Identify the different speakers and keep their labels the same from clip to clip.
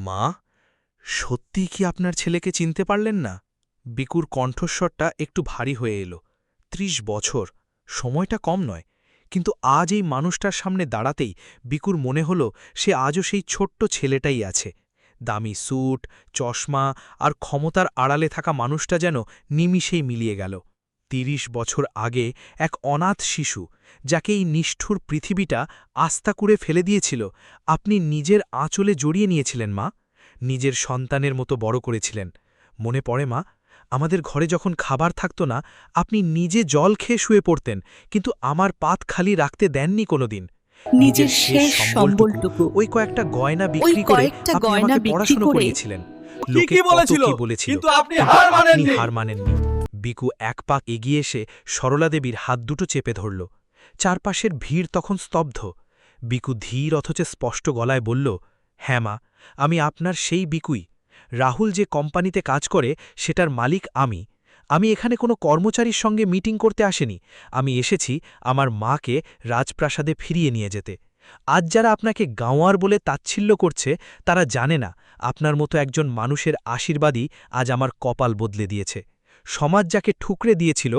Speaker 1: মা, সত্যি কি আপনার ছেলেকে চিনতে পারলেন না? বিকুর কণ্ঠস্বরটা একটু ভারী হয়ে এলো। ৩০ বছর, সময়টা কম নয়, কিন্তু আজ এই মানুষটার সামনে দাঁড়াতেই বিকুর মনে হল সে আজও সেই ছোট্ট ছেলেটাই আছে। দামি স্যুট, চশমা আর ক্ষমতার আড়ালে থাকা মানুষটা যেন নিমিষেই মিলিয়ে গেল। ৩০ বছর আগে এক অনাথ শিশু, যাকে এই নিষ্ঠুর পৃথিবীটা আস্থা করে ফেলে দিয়েছিল, আপনি নিজের আঁচলে জড়িয়ে নিয়েছিলেন মা, নিজের সন্তানের মতো বড় করেছিলেন। মনে পড়ে মা, আমাদের ঘরে যখন খাবার থাকত না, আপনি নিজে জল খেয়ে শুয়ে পড়তেন, কিন্তু আমার পাত খালি রাখতে দেননি কোনোদিন।
Speaker 2: নিজের শেষ সম্বলটুকু
Speaker 1: ওই কয়েকটা গয়না বিক্রি করে আপনি আমাকে পড়াশোনা করিয়েছিলেন। লোকে কত কি বলেছিল,
Speaker 3: কিন্তু আপনি হার মানেননি।
Speaker 1: হার মানেননি। বিকু এক পা এগিয়ে এসে সরলা দেবীর হাত দুটো চেপে ধরল। চারপাশের ভিড় তখন স্তব্ধ। বিকু ধীর অথচ স্পষ্ট গলায় বলল, হ্যাঁ মা, আমি আপনার সেই বিকুই। রাহুল যে কোম্পানিতে কাজ করে সেটার মালিক আমি। আমি এখানে কোনো কর্মচারীর সঙ্গে মিটিং করতে আসেনি, আমি এসেছি আমার মাকে রাজপ্রাসাদে ফিরিয়ে নিয়ে যেতে। আজ যারা আপনাকে গাঁওয়ার বলে তাচ্ছিল্য করছে, তারা জানে না আপনার মতো একজন মানুষের আশীর্বাদই আজ আমার কপাল বদলে দিয়েছে। সমাজ যাকে ঠুকরে দিয়েছিল,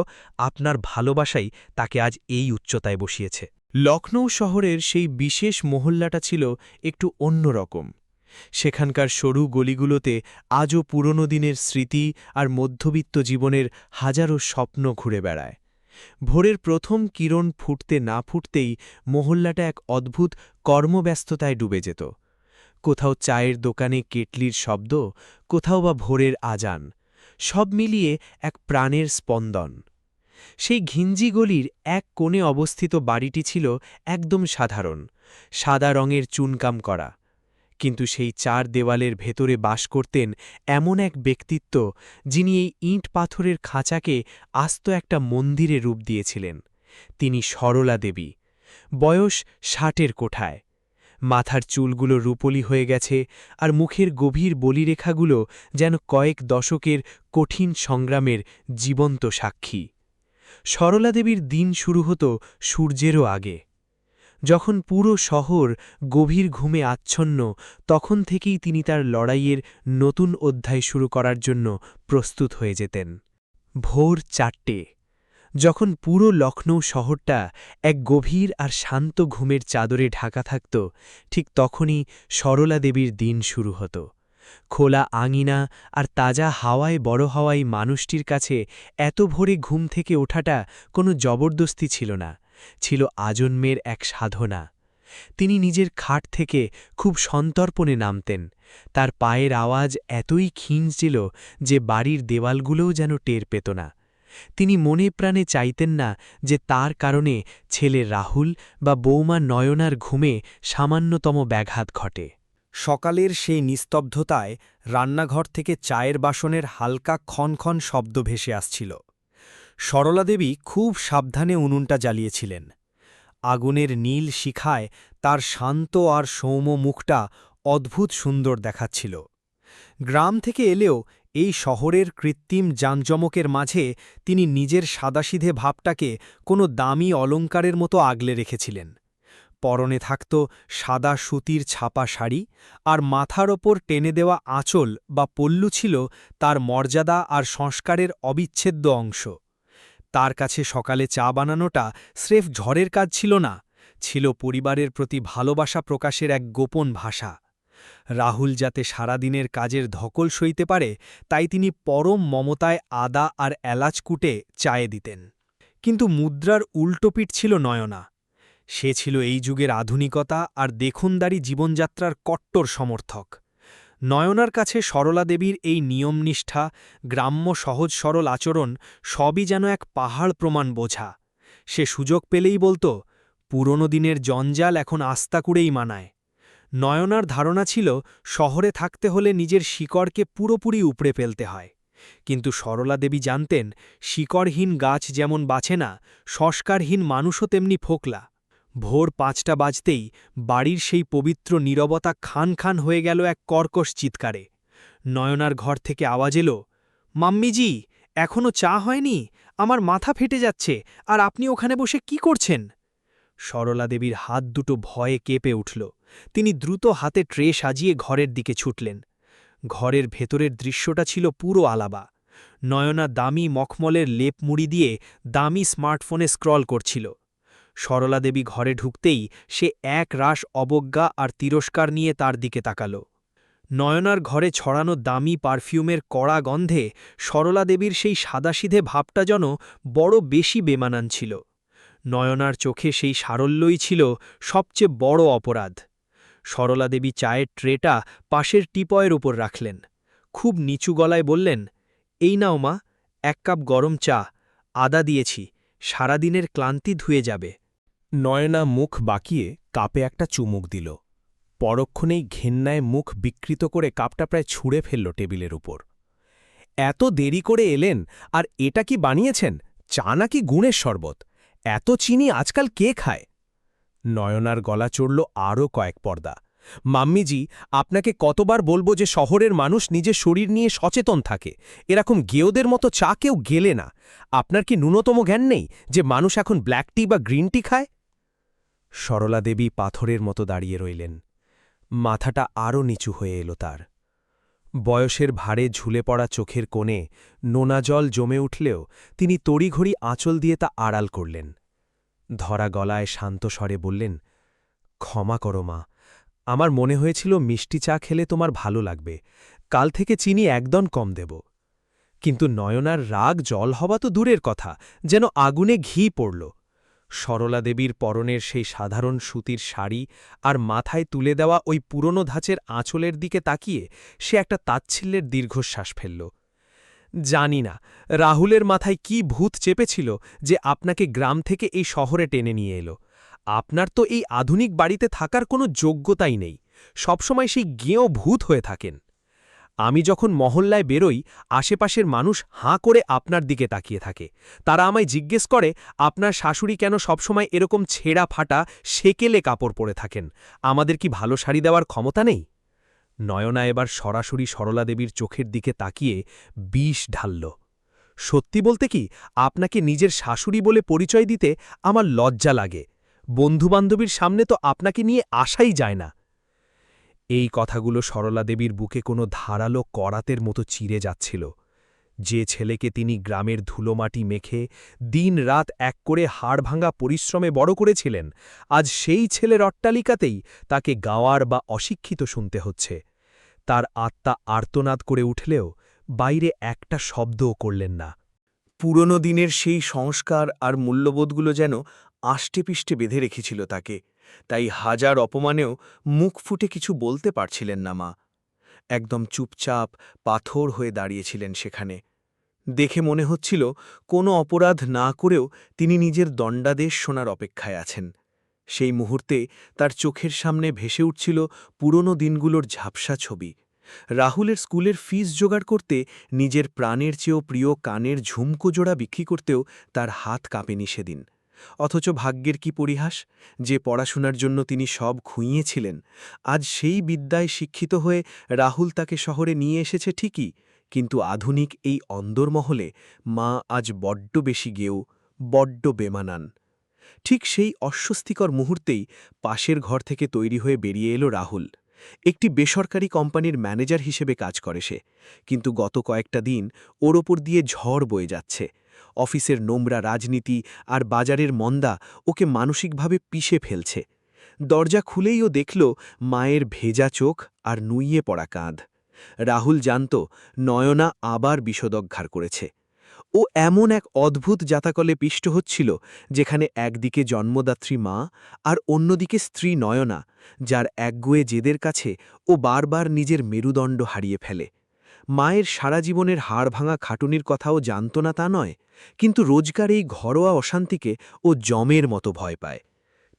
Speaker 1: আপনার ভালোবাসাই তাকে আজ এই উচ্চতায় বসিয়েছে। লখনৌ শহরের সেই বিশেষ মহল্লাটা ছিল একটু অন্যরকম। সেখানকার সরু গলিগুলোতে আজও পুরনো দিনের স্মৃতি আর মধ্যবিত্ত জীবনের হাজারো স্বপ্ন ঘুরে বেড়ায়। ভোরের প্রথম কিরণ ফুটতে না ফুটতেই মহল্লাটা এক অদ্ভুত কর্মব্যস্ততায় ডুবে যেত। কোথাও চায়ের দোকানে কেটলির শব্দ, কোথাও বা ভোরের আজান, সব মিলিয়ে এক প্রাণের স্পন্দন। সেই ঘিঞ্জি গলির এক কোণে অবস্থিত বাড়িটি ছিল একদম সাধারণ, সাদা রঙের চুনকাম করা। কিন্তু সেই চার দেওয়ালের ভেতরে বাস করতেন এমন এক ব্যক্তিত্ব, যিনি এই ইঁট পাথরের খাঁচাকে আস্ত একটা মন্দিরে রূপ দিয়েছিলেন। তিনি সরলা দেবী, বয়স ৬০-এর কোঠায়। মাথার চুলগুলো রূপলি হয়ে গেছে, আর মুখের গভীর বলিরেখাগুলো যেন কয়েক দশকের কঠিন সংগ্রামের জীবন্ত সাক্ষী। সরলা দেবীর দিন শুরু হতো সূর্যেরও আগে। যখন পুরো শহর গভীর ঘুমে আচ্ছন্ন, তখন থেকেই তিনি তার লড়াইয়ের নতুন অধ্যায় শুরু করার জন্য প্রস্তুত হয়ে যেতেন। ভোর ৪টে, যখন পুরো লখনৌ শহরটা এক গভীর আর শান্ত ঘুমের চাদরে ঢাকা থাকত, ঠিক তখনই সরলা দেবীর দিন শুরু হতো। খোলা আঙিনা আর তাজা হাওয়ায় বড় হওয়াই মানুষটির কাছে এত ভোরে ঘুম থেকে ওঠাটা কোনো জবরদস্তি ছিল না, ছিল আজন্মের এক সাধনা। তিনি নিজের খাট থেকে খুব সন্তর্পণে নামতেন। তার পায়ের আওয়াজ এতই ক্ষীণ ছিল যে বাড়ির দেওয়ালগুলোও যেন টের পেত না। তিনি মনে প্রাণে চাইতেন না যে তার কারণে ছেলে রাহুল বা বৌমা নয়নার ঘুমে সামান্যতম ব্যাঘাত ঘটে।
Speaker 4: সকালের সেই নিস্তব্ধতায় রান্নাঘর থেকে চায়ের বাসনের হালকা ক্ষণক্ষণ শব্দ ভেসে আসছিল। সরলা দেবী খুব সাবধানে উনুনটা জ্বালিয়েছিলেন। আগুনের নীল শিখায় তার শান্ত আর সৌম্য মুখটা অদ্ভুত সুন্দর দেখাচ্ছিল। গ্রাম থেকে এলেও এই শহরের কৃত্রিম জাঁকজমকের মাঝে তিনি নিজের সাদাসিধে ভাবটাকে কোনো দামি অলঙ্কারের মতো আগলে রেখেছিলেন। পরনে থাকত সাদা সুতির ছাপা শাড়ি, আর মাথার ওপর টেনে দেওয়া আঁচল বা পল্লু ছিল তার মর্যাদা আর সংস্কারের অবিচ্ছেদ্য অংশ। তার কাছে সকালে চা বানানোটা স্রেফ ঝড়ের কাজ ছিল না, ছিল পরিবারের প্রতি ভালোবাসা প্রকাশের এক গোপন ভাষা। রাহুল যাতে সারাদিনের কাজের ধকল সইতে পারে, তাই তিনি পরম মমতায় আদা আর এলাচ কুটে চায়ে দিতেন। কিন্তু মুদ্রার উল্টোপিঠ ছিল নয়না। সে ছিল এই যুগের আধুনিকতা আর দেখুনদারি জীবনযাত্রার কট্টর সমর্থক। নয়নার কাছে সরলা দেবীর এই নিয়মনিষ্ঠা, গ্রাম্য সহজ সরল আচরণ সবই যেন এক পাহাড় প্রমাণ বোঝা। সে সুযোগ পেলেই বলত, পুরনো দিনের জঞ্জাল এখন আস্থা করেই মানায়। নয়নার ধারণা ছিল শহরে থাকতে হলে নিজের শিকড়কে পুরোপুরি উপড়ে ফেলতে হয়। কিন্তু সরলা দেবী জানতেন, শিকড়হীন গাছ যেমন বাঁচে না, সংস্কারহীন মানুষও তেমনি ফোকলা। ভোর ৫টা বাজতেই বাড়ির সেই পবিত্র নীরবতা খান খান হয়ে গেল এক কর্কশ চিৎকারে। নয়নার ঘর থেকে আওয়াজ এলো, মাম্মিজি, এখনও চা হয়নি? আমার মাথা ফেটে যাচ্ছে, আর আপনি ওখানে বসে কি করছেন? সরলা দেবীর হাত দুটো ভয়ে কেঁপে উঠল। তিনি দ্রুত হাতে ট্রে সাজিয়ে ঘরের দিকে ছুটলেন। ঘরের ভেতরের দৃশ্যটা ছিল পুরো আলাদা। নয়না দামি মখমলের লেপ মুড়ি দিয়ে দামি স্মার্টফোনে স্ক্রল করছিল। সরলা দেবী ঘরে ঢুকতেই সে এক রাশ অবজ্ঞা আর তিরস্কার নিয়ে তার দিকে তাকাল। নয়নার ঘরে ছড়ানো দামি পারফিউমের কড়া গন্ধে সরলা দেবীর সেই সাদাসিধে ভাবটা যেন বড় বেশি বেমানান ছিল। নয়নার চোখে সেই সারল্যই ছিল সবচেয়ে বড় অপরাধ। সরলা দেবী চায়ের ট্রেটা পাশের টিপয়ের উপর রাখলেন। খুব নিচু গলায় বললেন, এই নাও মা, 1 কাপ গরম চা, আদা দিয়েছি, সারাদিনের ক্লান্তি ধুয়ে যাবে।
Speaker 3: নয়না মুখ বাঁকিয়ে কাপে একটা চুমুক দিল। পরক্ষণেই ঘেন্নায় মুখ বিকৃত করে কাপটা প্রায় ছুঁড়ে ফেলল টেবিলের উপর। এত দেরি করে এলেন, আর এটা কি বানিয়েছেন? চা নাকি গুণের শরবত? এত চিনি আজকাল কে খায়? নয়নার গলা চড়ল আরও কয়েক পর্দা। মাম্মিজি, আপনাকে কতবার বলবো যে শহরের মানুষ নিজের শরীর নিয়ে সচেতন থাকে, এরকম গেয়োদের মতো চা কেউ গেলে না। আপনার কি ন্যূনতম জ্ঞান নেই যে মানুষ এখন ব্ল্যাক টি বা গ্রিন টি খায়? সরলা দেবী পাথরের মতো দাঁড়িয়ে রইলেন। মাথাটা আরও নিচু হয়ে এলো তার। বয়সের ভারে ঝুলে পড়া চোখের কোণে নোনা জল জমে উঠলেও তিনি তড়িঘড়ি আঁচল দিয়ে তা আড়াল করলেন। ধরা গলায় শান্ত স্বরে বললেন, ক্ষমা করো মা, আমার মনে হয়েছিল মিষ্টি চা খেলে তোমার ভালো লাগবে, কাল থেকে চিনি একদম কম দেব। কিন্তু নয়নার রাগ জল হওয়া তো দূরের কথা, যেন আগুনে ঘি পড়ল। সরলা দেবীর পরনের সেই সাধারণ সুতির শাড়ি আর মাথায় তুলে দেওয়া ওই পুরনো ধাঁচের আঁচলের দিকে তাকিয়ে সে একটা তাচ্ছিল্যের দীর্ঘশ্বাস ফেলল। জানি না রাহুলের মাথায় কি ভূত চেপেছিল যে আপনাকে গ্রাম থেকে এই শহরে টেনে নিয়ে এলো। আপনার তো এই আধুনিক বাড়িতে থাকার কোনো যোগ্যতাই নেই, সবসময় সেই গেঁয়ো ভূত হয়ে থাকেন। আমি যখন মহল্লায় বেরোই, আশেপাশের মানুষ হাঁ করে আপনার দিকে তাকিয়ে থাকে। তারা আমায় জিজ্ঞেস করে, আপনার শাশুড়ি কেন সবসময় এরকম ছেঁড়া ফাটা সেকেলে কাপড় পরে থাকেন? আমাদের কি ভালো শাড়ি দেওয়ার ক্ষমতা নেই? নয়না এবার সরাসরি সরলা দেবীর চোখের দিকে তাকিয়ে বিষ ঢালল। সত্যি বলতে কি, আপনাকে নিজের শাশুড়ি বলে পরিচয় দিতে আমার লজ্জা লাগে। বন্ধুবান্ধবীর সামনে তো আপনাকে নিয়ে আসাই যায় না। এই কথাগুলো সরলা দেবীর বুকে কোনো ধারালো করাতের মতো চিরে যাচ্ছিল। যে ছেলেকে তিনি গ্রামের ধুলোমাটি মেখে দিন রাত এক করে হাড়ভাঙা পরিশ্রমে বড় করেছিলেন, আজ সেই ছেলের অট্টালিকাতেই তাকে গাওয়ার বা অশিক্ষিত শুনতে হচ্ছে। তার আত্মা আর্তনাদ করে উঠলেও বাইরে একটা শব্দও করলেন না।
Speaker 4: পুরনো দিনের সেই সংস্কার আর মূল্যবোধগুলো যেন আষ্টেপৃষ্টে বেঁধে রেখেছিল তাকে, তাই হাজার অপমানেও মুখ ফুটে কিছু বলতে পারছিলেন না মা। একদম চুপচাপ পাথর হয়ে দাঁড়িয়েছিলেন সেখানে। দেখে মনে হচ্ছিল কোনো অপরাধ না করেও তিনি নিজের দণ্ডাদেশ শোনার অপেক্ষায় আছেন। সেই মুহূর্তে তার চোখের সামনে ভেসে উঠছিল পুরনো দিনগুলোর ঝাপসা ছবি। রাহুলের স্কুলের ফিস জোগাড় করতে নিজের প্রাণের চেয়েও প্রিয় কানের ঝুমকো জোড়া বিক্রি করতেও তার হাত কাঁপেনি সেদিন। অথচ ভাগ্যের কি পরিহাস, যে পড়াশোনার জন্য তিনি সব খুইয়েছিলেন, আজ সেই বিদ্যায় শিক্ষিত হয়ে রাহুল তাকে শহরে নিয়ে এসেছে ঠিকই, কিন্তু আধুনিক এই অন্দরমহলে মা আজ বড্ড বেশি গেও, বড্ড বেমানান। ঠিক সেই অস্বস্তিকর মুহূর্তেই পাশের ঘর থেকে তৈরি হয়ে বেরিয়ে এলো রাহুল। একটি বেসরকারি কোম্পানির ম্যানেজার হিসেবে কাজ করে সে, কিন্তু গত কয়েকটা দিন ওর ওপর দিয়ে ঝড় বয়ে যাচ্ছে। অফিসের নোংরা রাজনীতি আর বাজারের মন্দা ওকে মানসিকভাবে পিষে ফেলছে। দরজা খুলেই ও দেখল মায়ের ভেজা চোখ আর নুইয়ে পড়া কাঁধ। রাহুল জানত নয়না আবার বিষদজ্ঞার করেছে। ও এমন এক অদ্ভুত জাতাকলে পিষ্ট হচ্ছিল, যেখানে একদিকে জন্মদাত্রী মা আর অন্যদিকে স্ত্রী নয়না, যার একগুয়ে জেদের কাছে ও বারবার নিজের মেরুদণ্ড হারিয়ে ফেলে। মায়ের সারা জীবনের হাড় ভাঙা খাটুনির কথাও জানত না তা নয়, কিন্তু রোজকার এই ঘরোয়া অশান্তিকে ও জমের মতো ভয় পায়।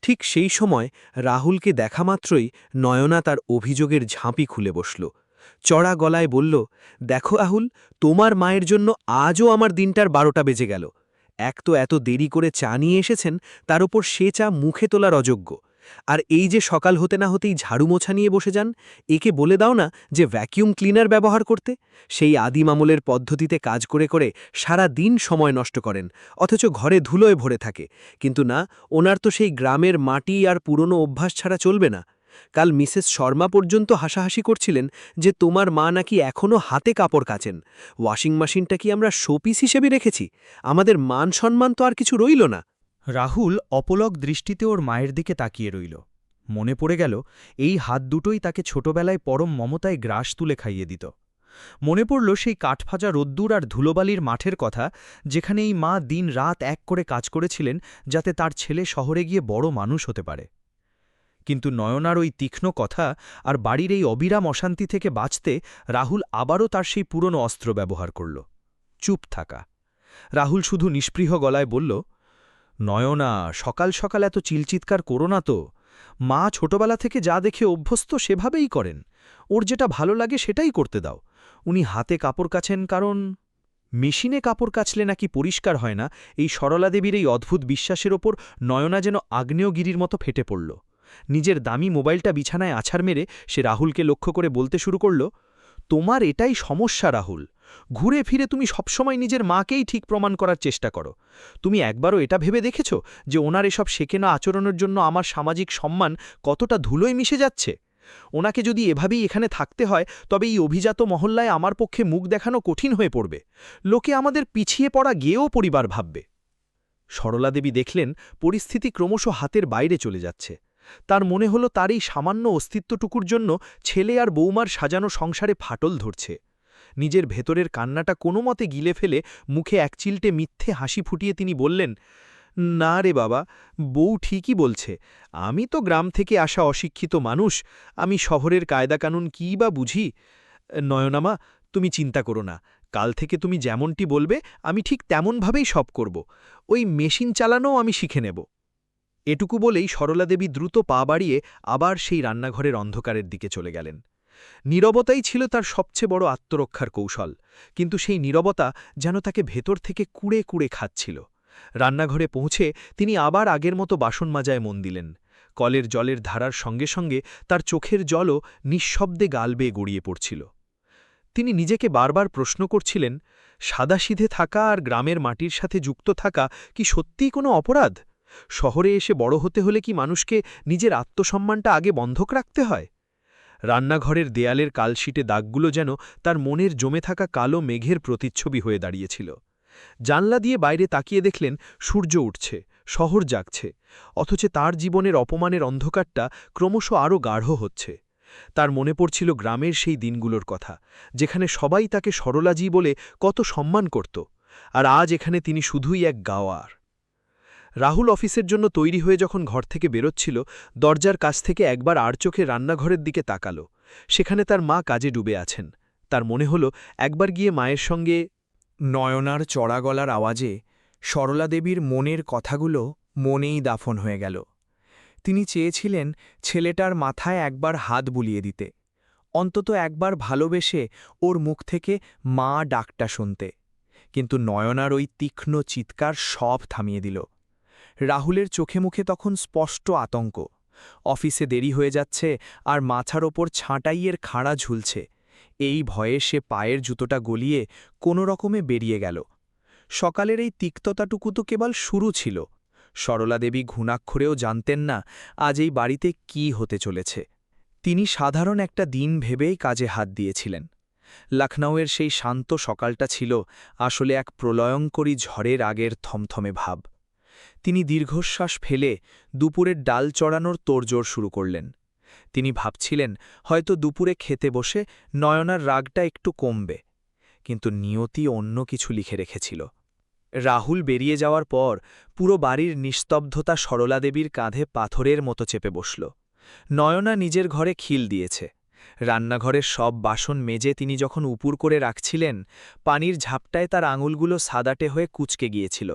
Speaker 4: ঠিক সেই সময় রাহুলকে দেখা মাত্রই নয়না তার অভিযোগের ঝাঁপি খুলে বসল। চড়া গলায় বলল, দেখো রাহুল, তোমার মায়ের জন্য আজও আমার দিনটার 12টা বেজে গেল। এক তো এত দেরি করে চা নিয়ে এসেছেন, তার ওপর সে চা মুখে তোলার অযোগ্য। আর এই যে সকাল হতে না হতেই ঝাড়ু মোছা নিয়ে বসে যান, একে বলে দাও না যে ভ্যাকিউম ক্লিনার ব্যবহার করতে। সেই আদিম আমলের পদ্ধতিতে কাজ করে করে সারা দিন সময় নষ্ট করেন, অথচ ঘরে ধুলোয় ভরে থাকে। কিন্তু না, ওনার তো সেই গ্রামের মাটি আর পুরনো অভ্যাস ছাড়া চলবে না।
Speaker 5: কাল মিসেস শর্মা পর্যন্ত হাসাহাসি করছিলেন যে তোমার মা নাকি এখনও হাতে কাপড় কাচেন। ওয়াশিং মেশিনটা কি আমরা শোপিস হিসেবে রেখেছি? আমাদের মান সম্মান তো আর কিছু রইল না।
Speaker 6: রাহুল অপলক দৃষ্টিতে ওর মায়ের দিকে তাকিয়ে রইল। মনে পড়ে গেল এই হাত দুটোই তাকে ছোটবেলায় পরম মমতায় গ্রাস তুলে খাইয়ে দিত। মনে পড়ল সেই কাঠফাজা রোদ্দুর আর ধুলোবালির মাঠের কথা, যেখানে এই মা দিন রাত এক করে কাজ করেছিলেন যাতে তার ছেলে শহরে গিয়ে বড় মানুষ হতে পারে। কিন্তু নয়নার ওই তীক্ষ্ণ কথা আর বাড়ির এই অবিরাম অশান্তি থেকে বাঁচতে রাহুল আবারও তার সেই পুরনো অস্ত্র ব্যবহার করল, চুপ থাকা। রাহুল শুধু নিষ্পৃহ গলায় বলল, নয়না, সকাল সকাল এত চিলচিৎকার করো না তো। মা ছোটবেলা থেকে যা দেখে অভ্যস্ত সেভাবেই করেন, ওর যেটা ভালো লাগে সেটাই করতে দাও। উনি হাতে কাপড় কাচেন কারণ মেশিনে কাপড় কাচলে নাকি পরিষ্কার হয় না। এই সরলা দেবীর এই অদ্ভুত বিশ্বাসের ওপর নয়না যেন আগ্নেয়গিরির মতো ফেটে পড়ল। নিজের দামি মোবাইলটা বিছানায় আছাড় মেরে সে রাহুলকে লক্ষ্য করে বলতে শুরু করল, তোমার এটাই সমস্যা রাহুল। ঘুরে ফিরে তুমি সবসময় নিজের মাকেই ঠিক প্রমাণ করার চেষ্টা করো। তুমি একবারও এটা ভেবে দেখেছ যে ওনার এসব শেখেনা আচরণের জন্য আমার সামাজিক সম্মান কতটা ধুলোয় মিশে যাচ্ছে? ওনাকে যদি এভাবেই এখানে থাকতে হয় তবে এই অভিজাত মহল্লায় আমার পক্ষে মুখ দেখানো কঠিন হয়ে পড়বে। লোকে আমাদের পিছিয়ে পড়া গেয়েও পরিবার ভাববে। সরলা দেবী দেখলেন পরিস্থিতি ক্রমশ হাতের বাইরে চলে যাচ্ছে। তার মনে হল তার এই সামান্য অস্তিত্বটুকুর জন্য ছেলে আর বৌমার সাজানো সংসারে ফাটল ধরছে। নিজের ভেতরের কান্নাটা কোনো মতে গিলে ফেলে মুখে একচিলটে মিথ্যে হাসি ফুটিয়ে তিনি বললেন, না রে বাবা, বউ ঠিকই বলছে। আমি তো গ্রাম থেকে আসা অশিক্ষিত মানুষ, আমি শহরের কায়দাকানুন কী বা বুঝি। নয়নামা, তুমি চিন্তা করো না, কাল থেকে তুমি যেমনটি বলবে আমি ঠিক তেমনভাবেই সব করব। ওই মেশিন চালানোও আমি শিখে নেব। এটুকু বলেই সরলাদেবী দ্রুত পা বাড়িয়ে আবার সেই রান্নাঘরের অন্ধকারের দিকে চলে গেলেন। নীরবতাই ছিল তার সবচেয়ে বড় আত্মরক্ষার কৌশল, কিন্তু সেই নীরবতা যেন তাকে ভেতর থেকে কুড়ে কুড়ে খাচ্ছিল। রান্নাঘরে পৌঁছে তিনি আবার আগের মতো বাসন মাজায় মন দিলেন। কলের জলের ধারার সঙ্গে সঙ্গে তার চোখের জলও নিঃশব্দে গাল বেয়ে গড়িয়ে পড়ছিল। তিনি নিজেকে বারবার প্রশ্ন করছিলেন, সাদাসিধে থাকা আর গ্রামের মাটির সাথে যুক্ত থাকা কি সত্যিই কোনো অপরাধ? শহরে এসে বড় হতে হলে কি মানুষকে নিজের আত্মসম্মানটা আগে বন্ধক রাখতে হয়? রান্নাঘরের দেয়ালের কালশিটে দাগগুলো যেন তার মনের জমে থাকা কালো মেঘের প্রতিচ্ছবি হয়ে দাঁড়িয়েছিল। জানলা দিয়ে বাইরে তাকিয়ে দেখলেন সূর্য উঠছে, শহর জাগছে, অথচ তার জীবনের অপমানের অন্ধকারটা ক্রমশ আরও গাঢ় হচ্ছে। তার মনে পড়ছিল গ্রামের সেই দিনগুলোর কথা, যেখানে সবাই তাকে সরলাজি বলে কত সম্মান করত, আর আজ এখানে তিনি শুধুই এক গাওয়ার। রাহুল অফিসের জন্য তৈরি হয়ে যখন ঘর থেকে বেরোচ্ছিল, দরজার কাছ থেকে একবার আর চোখে রান্নাঘরের দিকে তাকাল। সেখানে তার মা কাজে ডুবে আছেন। তার মনে হল একবার গিয়ে মায়ের সঙ্গে।
Speaker 3: নয়নার চড়া গলার আওয়াজে সরলা দেবীর মনের কথাগুলো মনেই দাফন হয়ে গেল। তিনি চেয়েছিলেন ছেলেটার মাথায় একবার হাত বুলিয়ে দিতে, অন্তত একবার ভালোবেসে ওর মুখ থেকে মা ডাকটা শুনতে। কিন্তু নয়নার ওই তীক্ষ্ণ চিৎকার সব থামিয়ে দিল। রাহুলের চোখে মুখে তখন স্পষ্ট আতঙ্ক। অফিসে দেরি হয়ে যাচ্ছে আর মাথার ওপর ছাঁটাইয়ের খাঁড়া ঝুলছে। এই ভয়ে সে পায়ের জুতোটা গলিয়ে কোনো রকমে বেরিয়ে গেল। সকালের এই তিক্ততাটুকু তো কেবল শুরু ছিল। সরলা দেবী ঘুণাক্ষরেও জানতেন না আজ এই বাড়িতে কি হতে চলেছে। তিনি সাধারণ একটা দিন ভেবেই কাজে হাত দিয়েছিলেন। লখনউয়ের সেই শান্ত সকালটা ছিল আসলে এক প্রলয়ঙ্করী ঝড়ের আগের থমথমে ভাব। তিনি দীর্ঘশ্বাস ফেলে দুপুরের ডাল চড়ানোর তোড়জোড় শুরু করলেন। তিনি ভাবছিলেন হয়তো দুপুরে খেতে বসে নয়নার রাগটা একটু কমবে, কিন্তু নিয়তি অন্য কিছু লিখে রেখেছিল। রাহুল বেরিয়ে যাওয়ার পর পুরো বাড়ির নিস্তব্ধতা সরলা দেবীর কাঁধে পাথরের মতো চেপে বসল। নয়না নিজের ঘরে খিল দিয়েছে। রান্নাঘরের সব বাসন মেজে তিনি যখন উপুর করে রাখছিলেন, পানির ঝাপটায় তার আঙুলগুলো সাদাটে হয়ে কুঁচকে গিয়েছিল।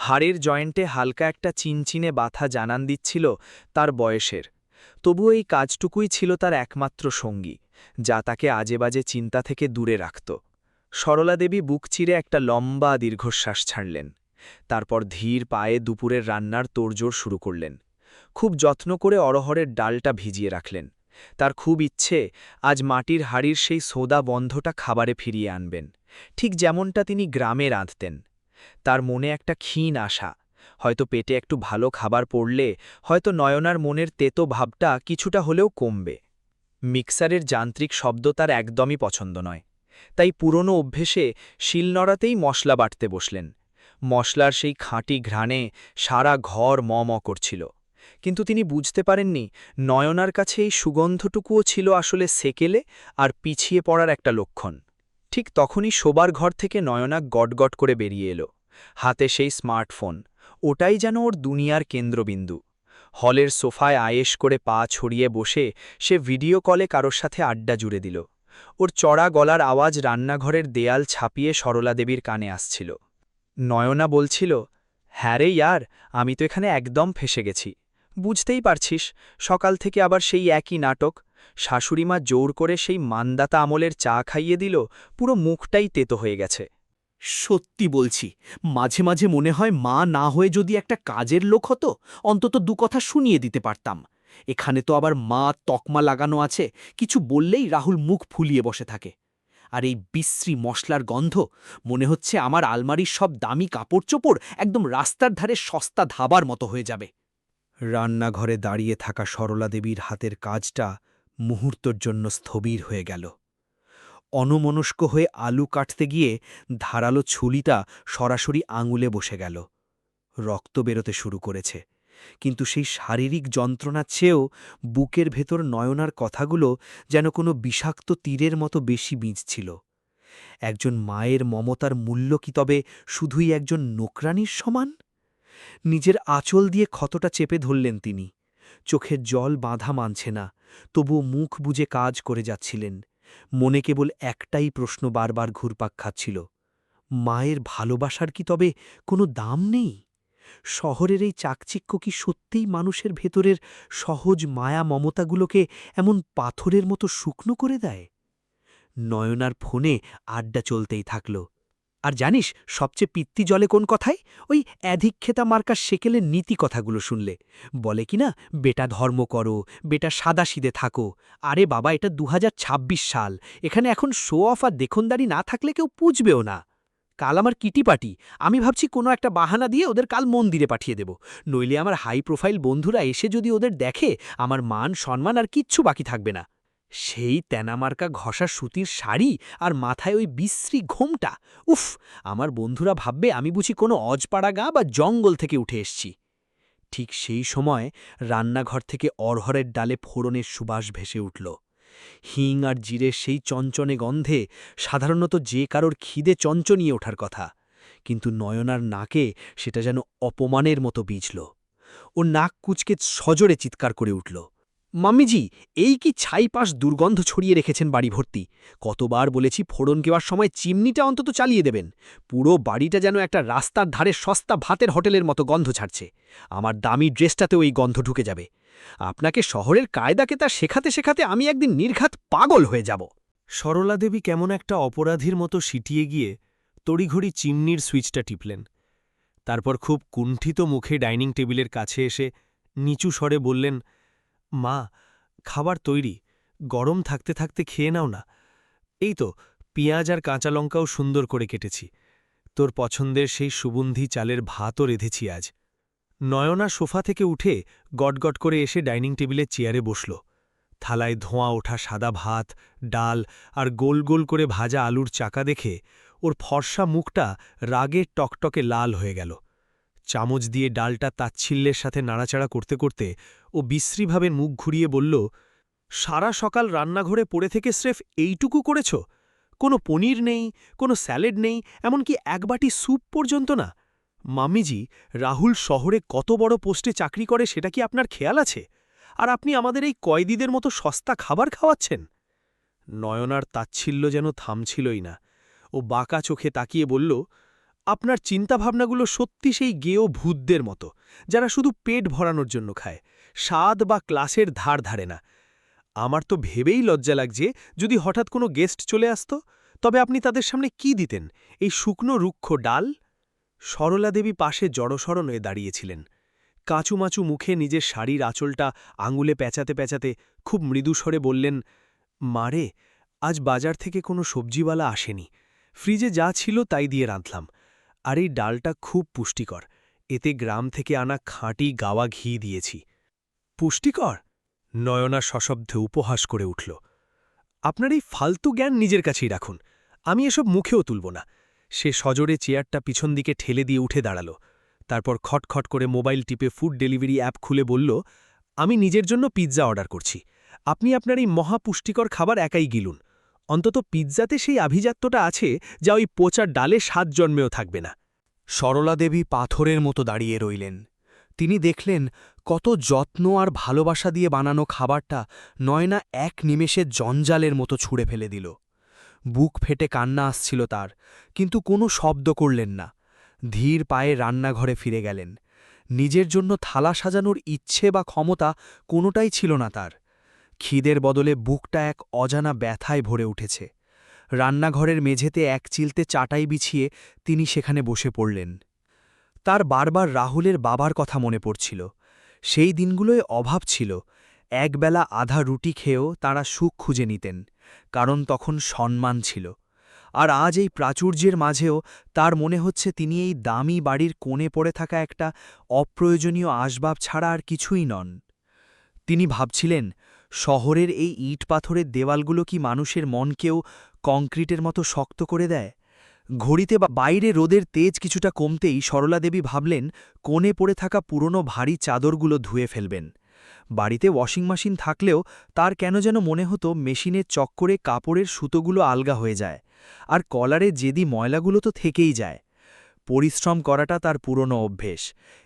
Speaker 3: হাড়ের জয়েন্টে হালকা একটা চিনচিনে বাথা জানান দিচ্ছিল তার বয়সের। তবু এই কাজটুকুই ছিল তার একমাত্র সঙ্গী, যা তাকে আজেবাজে চিন্তা থেকে দূরে রাখত। সরলা দেবী বুক চিরে একটা লম্বা দীর্ঘশ্বাস ছাড়লেন। তারপর ধীর পায়ে দুপুরের রান্নার তোড়জোড় শুরু করলেন। খুব যত্ন করে অরহরের ডালটা ভিজিয়ে রাখলেন। তার খুব ইচ্ছে আজ মাটির হাড়ির সেই সোদা বন্ধটা খাবারে ফিরিয়ে আনবেন, ঠিক যেমনটা তিনি গ্রামে রাঁধতেন। তার মনে একটা ক্ষীণ আশা,
Speaker 7: হয়তো পেটে একটু ভালো খাবার পড়লে হয়তো নয়নার মনের তেতো ভাবটা কিছুটা হলেও কমবে। মিক্সারের যান্ত্রিক শব্দ তার একদমই পছন্দ নয়, তাই পুরনো অভ্যেসে শিলনোড়াতেই মশলা বাটতে বসলেন। মশলার সেই খাঁটি ঘ্রাণে সারা ঘর ম ম করছিল, কিন্তু তিনি বুঝতে পারেননি নয়নার কাছে এই সুগন্ধটুকুও ছিল আসলে সেকেলে আর পিছিয়ে পড়ার একটা লক্ষণ। ঠিক তখনই শোবার ঘর থেকে নয়না গটগট করে বেরিয়ে এলো, হাতে সেই স্মার্টফোন। ওটাই যেন ওর দুনিয়ার কেন্দ্রবিন্দু। হলের সোফায় আয়েশ করে পা ছড়িয়ে বসে সে ভিডিও কলে কারোর সাথে আড্ডা জুড়ে দিল। ওর চড়া গলার আওয়াজ রান্নাঘরের দেয়াল ছাপিয়ে সরলা দেবীর কানে আসছিল। নয়না বলছিল, হ্যাঁ রে ইয়ার, আমি তো এখানে একদম ফেসে গেছি। বুঝতেই পারছিস, সকাল থেকে আবার সেই একই নাটক। শাশুড়িমা জোর করে সেই মান্দাতা আমলের চা খাইয়ে দিল, পুরো মুখটাই তেতো হয়ে গেছে।
Speaker 4: সত্যি বলছি, মাঝে মাঝে মনে হয় মা না হয়ে যদি একটা কাজের লোক হতো, অন্তত দু কথা শুনিয়ে দিতে পারতাম। এখানে তো আবার মা তকমা লাগানো আছে, কিছু বললেই রাহুল মুখ ফুলিয়ে বসে থাকে। আর এই বিশ্রী মশলার গন্ধ, মনে হচ্ছে আমার আলমারির সব দামি কাপড়চোপড় একদম রাস্তার ধারে সস্তা ধাবার মতো হয়ে যাবে। রান্নাঘরে দাঁড়িয়ে থাকা সরলা দেবীর হাতের কাজটা মুহূর্তর জন্য স্থবির হয়ে গেল। অনমনস্ক হয়ে আলু কাটতে গিয়ে ধারালো ছুলিটা সরাসরি আঙুলে বসে গেল। রক্ত বেরোতে শুরু করেছে, কিন্তু সেই শারীরিক যন্ত্রণার চেয়েও বুকের ভেতর নয়নার কথাগুলো যেন কোনো বিষাক্ত তীরের মতো বেশি বিঁধছিল। একজন মায়ের মমতার মূল্য কি তবে শুধুই একজন নোকরানির সমান? নিজের আঁচল দিয়ে ক্ষতটা চেপে ধরলেন তিনি। চোখের জল বাঁধা মানছে না, তবুও মুখ বুজে কাজ করে যাচ্ছিলেন। মনে কেবল একটাই প্রশ্ন বারবার ঘুরপাক খাচ্ছিল, মায়ের ভালোবাসার কি তবে কোনো দাম নেই? শহরের এই চাকচিক্য কি সত্যিই মানুষের ভেতরের সহজ মায়া মমতাগুলোকে এমন পাথরের মতো শুকনো করে দেয়? নয়নার ফোনে আড্ডা চলতেই থাকল। আর জানিস সবচেয়ে পিত্তি জলে কোন কথায়? ওই অ্যাধিক্ষেতা মার্কা সেকেলের নীতি কথাগুলো শুনলে। বলে কিনা, বেটা ধর্ম করো, বেটা সাদাসিদে থাকো। আরে বাবা, এটা ২০২৬ সাল, এখানে এখন শো অফ আর দেখনদারি না থাকলে কেউ পুজবেও না। কাল আমার কিটি পার্টি, আমি ভাবছি কোনো একটা বাহানা দিয়ে ওদের কাল মন্দিরে পাঠিয়ে দেব। নইলে আমার হাই প্রোফাইল বন্ধুরা এসে যদি ওদের দেখে, আমার মান সম্মান আর কিচ্ছু বাকি থাকবে না। সেই তেনামার্কা ঘষা সুতির শাড়ি আর মাথায় ওই বিশ্রী ঘোমটা, উফ! আমার বন্ধুরা ভাববে আমি বুঝি কোনো অজপাড়া গা বা জঙ্গল থেকে উঠে এসছি। ঠিক সেই সময় রান্নাঘর থেকে অরহরের ডালে ফোড়নের সুবাস ভেসে উঠল। হিং আর জিরের সেই চঞ্চনে গন্ধে সাধারণত যে কারোর খিদে চঞ্চনিয়ে ওঠার কথা, কিন্তু নয়নার নাকে সেটা যেন অপমানের মতো বিজল। ও নাক কুচকে সজোরে চিৎকার করে উঠল, মাম্মিজি, এই কি ছাইপাশ দুর্গন্ধ ছড়িয়ে রেখেছেন বাড়ি ভর্তি? কতবার বলেছি ফোড়ন দেওয়ার সময় চিমনিটা অন্তত চালিয়ে দেবেন। পুরো বাড়িটা যেন একটা রাস্তার ধারে সস্তা ভাতের হোটেলের মতো গন্ধ ছাড়ছে। আমার দামি ড্রেসটাতেও এই গন্ধ ঢুকে যাবে। আপনাকে শহরের কায়দাকে তা শেখাতে শেখাতে আমি একদিন নির্ঘাত পাগল হয়ে যাব।
Speaker 3: সরলা দেবী কেমন একটা অপরাধীর মতো সিটিয়ে গিয়ে তড়িঘড়ি চিমনির সুইচটা টিপলেন। তারপর খুব কুণ্ঠিত মুখে ডাইনিং টেবিলের কাছে এসে নিচু স্বরে বললেন, মা, খাবার তৈরি, গরম থাকতে থাকতে খেয়ে নাও না। এই তো পেঁয়াজ আর কাঁচা লঙ্কাও সুন্দর করে কেটেছি। তোর পছন্দের সেই সুগন্ধি চালের ভাতও রেঁধেছি আজ। নয়না সোফা থেকে উঠে গটগট করে এসে ডাইনিং টেবিলের চেয়ারে বসল। থালায় ধোঁয়া ওঠা সাদা ভাত, ডাল আর গোল গোল করে ভাজা আলুর চাকা দেখে ওর ফর্সা মুখটা রাগে টকটকে লাল হয়ে গেল। চামচ দিয়ে ডালটা তাচ্ছিল্যের সাথে নাড়াচাড়া করতে করতে ও বিশ্রীভাবে মুখ ঘুরিয়ে বলল, সারা সকাল রান্নাঘরে পড়ে থেকে স্রেফ এইটুকু করেছ? কোনো পনির নেই, কোনো স্যালেড নেই, এমনকি এক বাটি স্যুপ পর্যন্ত না? মাম্মিজি, রাহুল শহরে কত বড় পোস্টে চাকরি করে সেটা কি আপনার খেয়াল আছে? আর আপনি আমাদের এই কয়েদিদের মতো সস্তা খাবার খাওয়াচ্ছেন? নয়নার তাচ্ছিল্য যেন থামছিলই না। ও বাঁকা চোখে তাকিয়ে বলল, আপনার চিন্তাভাবনাগুলো সত্যি সেই গেয় ভূতদের মতো, যারা শুধু পেট ভরানোর জন্য খায়, স্বাদ বা ক্লাসের ধার ধারে না। আমার তো ভেবেই লজ্জা লাগছে, যদি হঠাৎ কোনো গেস্ট চলে আসত, তবে আপনি তাদের সামনে কি দিতেন? এই শুকনো রুক্ষ ডাল? সরলা দেবী পাশে জড়সড় হয়ে দাঁড়িয়েছিলেন। কাঁচুমাচু মুখে নিজের শাড়ির আঁচলটা আঙুলে প্যাঁচাতে প্যাঁচাতে খুব মৃদুস্বরে বললেন, মারে, আজ বাজার থেকে কোনো সবজিওয়ালা আসেনি। ফ্রিজে যা ছিল তাই দিয়ে রাঁধলাম। আর এই ডালটা খুব পুষ্টিকর,
Speaker 4: এতে গ্রাম থেকে আনা খাঁটি গাওয়া ঘি দিয়েছি। পুষ্টিকর? নয়না সশব্দে উপহাস করে উঠল। আপনার এই ফালতু জ্ঞান নিজের কাছেই রাখুন, আমি এসব মুখেও তুলব না। সে সজোরে চেয়ারটা পিছন দিকে ঠেলে দিয়ে উঠে দাঁড়াল। তারপর খটখট করে মোবাইল টিপে ফুড ডেলিভারি অ্যাপ খুলে বলল, আমি নিজের জন্য পিৎজা অর্ডার করছি। আপনি আপনার এই মহাপুষ্টিকর খাবার একাই গিলুন। অন্তত পিৎজাতে সেই আভিজাত্যটা আছে যা ওই পচা ডালে 7 জন্মেও থাকবে না। সরলা দেবী পাথরের মতো দাঁড়িয়ে রইলেন। তিনি দেখলেন কত যত্ন আর ভালোবাসা দিয়ে বানানো খাবারটা নয়না এক নিমেষে জঞ্জালের মতো ছুঁড়ে ফেলে দিল। বুক ফেটে কান্না আসছিল তার, কিন্তু কোনো শব্দ করলেন না। ধীর পায়ে রান্নাঘরে ফিরে গেলেন। নিজের জন্য থালা সাজানোর ইচ্ছে বা ক্ষমতা কোনোটাই ছিল না তার। খিদের বদলে বুকটা এক অজানা ব্যথায় ভরে উঠেছে। রান্নাঘরের মেঝেতে এক চিলতে চাটাই বিছিয়ে তিনি সেখানে বসে পড়লেন। তার বারবার রাহুলের বাবার কথা মনে পড়ছিল। সেই দিনগুলোয় অভাব ছিল, একবেলা আধা রুটি খেয়েও তাঁরা সুখ খুঁজে নিতেন, কারণ তখন সম্মান ছিল। আর আজ এই প্রাচুর্যের মাঝেও তার মনে হচ্ছে তিনি এই দামি বাড়ির কোণে পড়ে থাকা একটা অপ্রয়োজনীয় আসবাব ছাড়া আর কিছুই নন। তিনি ভাবছিলেন, শহরের এই ইট পাথরের দেওয়ালগুলো কি মানুষের মনকেও কংক্রিটের মতো শক্ত করে দেয়? ঘড়িতে বা বাইরে রোদের তেজ কিছুটা কমতেই সরলাদেবী ভাবলেন কোণে পড়ে থাকা পুরনো ভারী চাদরগুলো ধুয়ে ফেলবেন। বাড়িতে ওয়াশিং মেশিন থাকলেও তার কেন যেন মনে হতো মেশিনের চক্করে কাপড়ের সুতোগুলো আলগা হয়ে যায়, আর কলারে জেদি ময়লাগুলো তো থেকেই যায়। পরিশ্রম করাটা তার পুরনো অভ্যেস,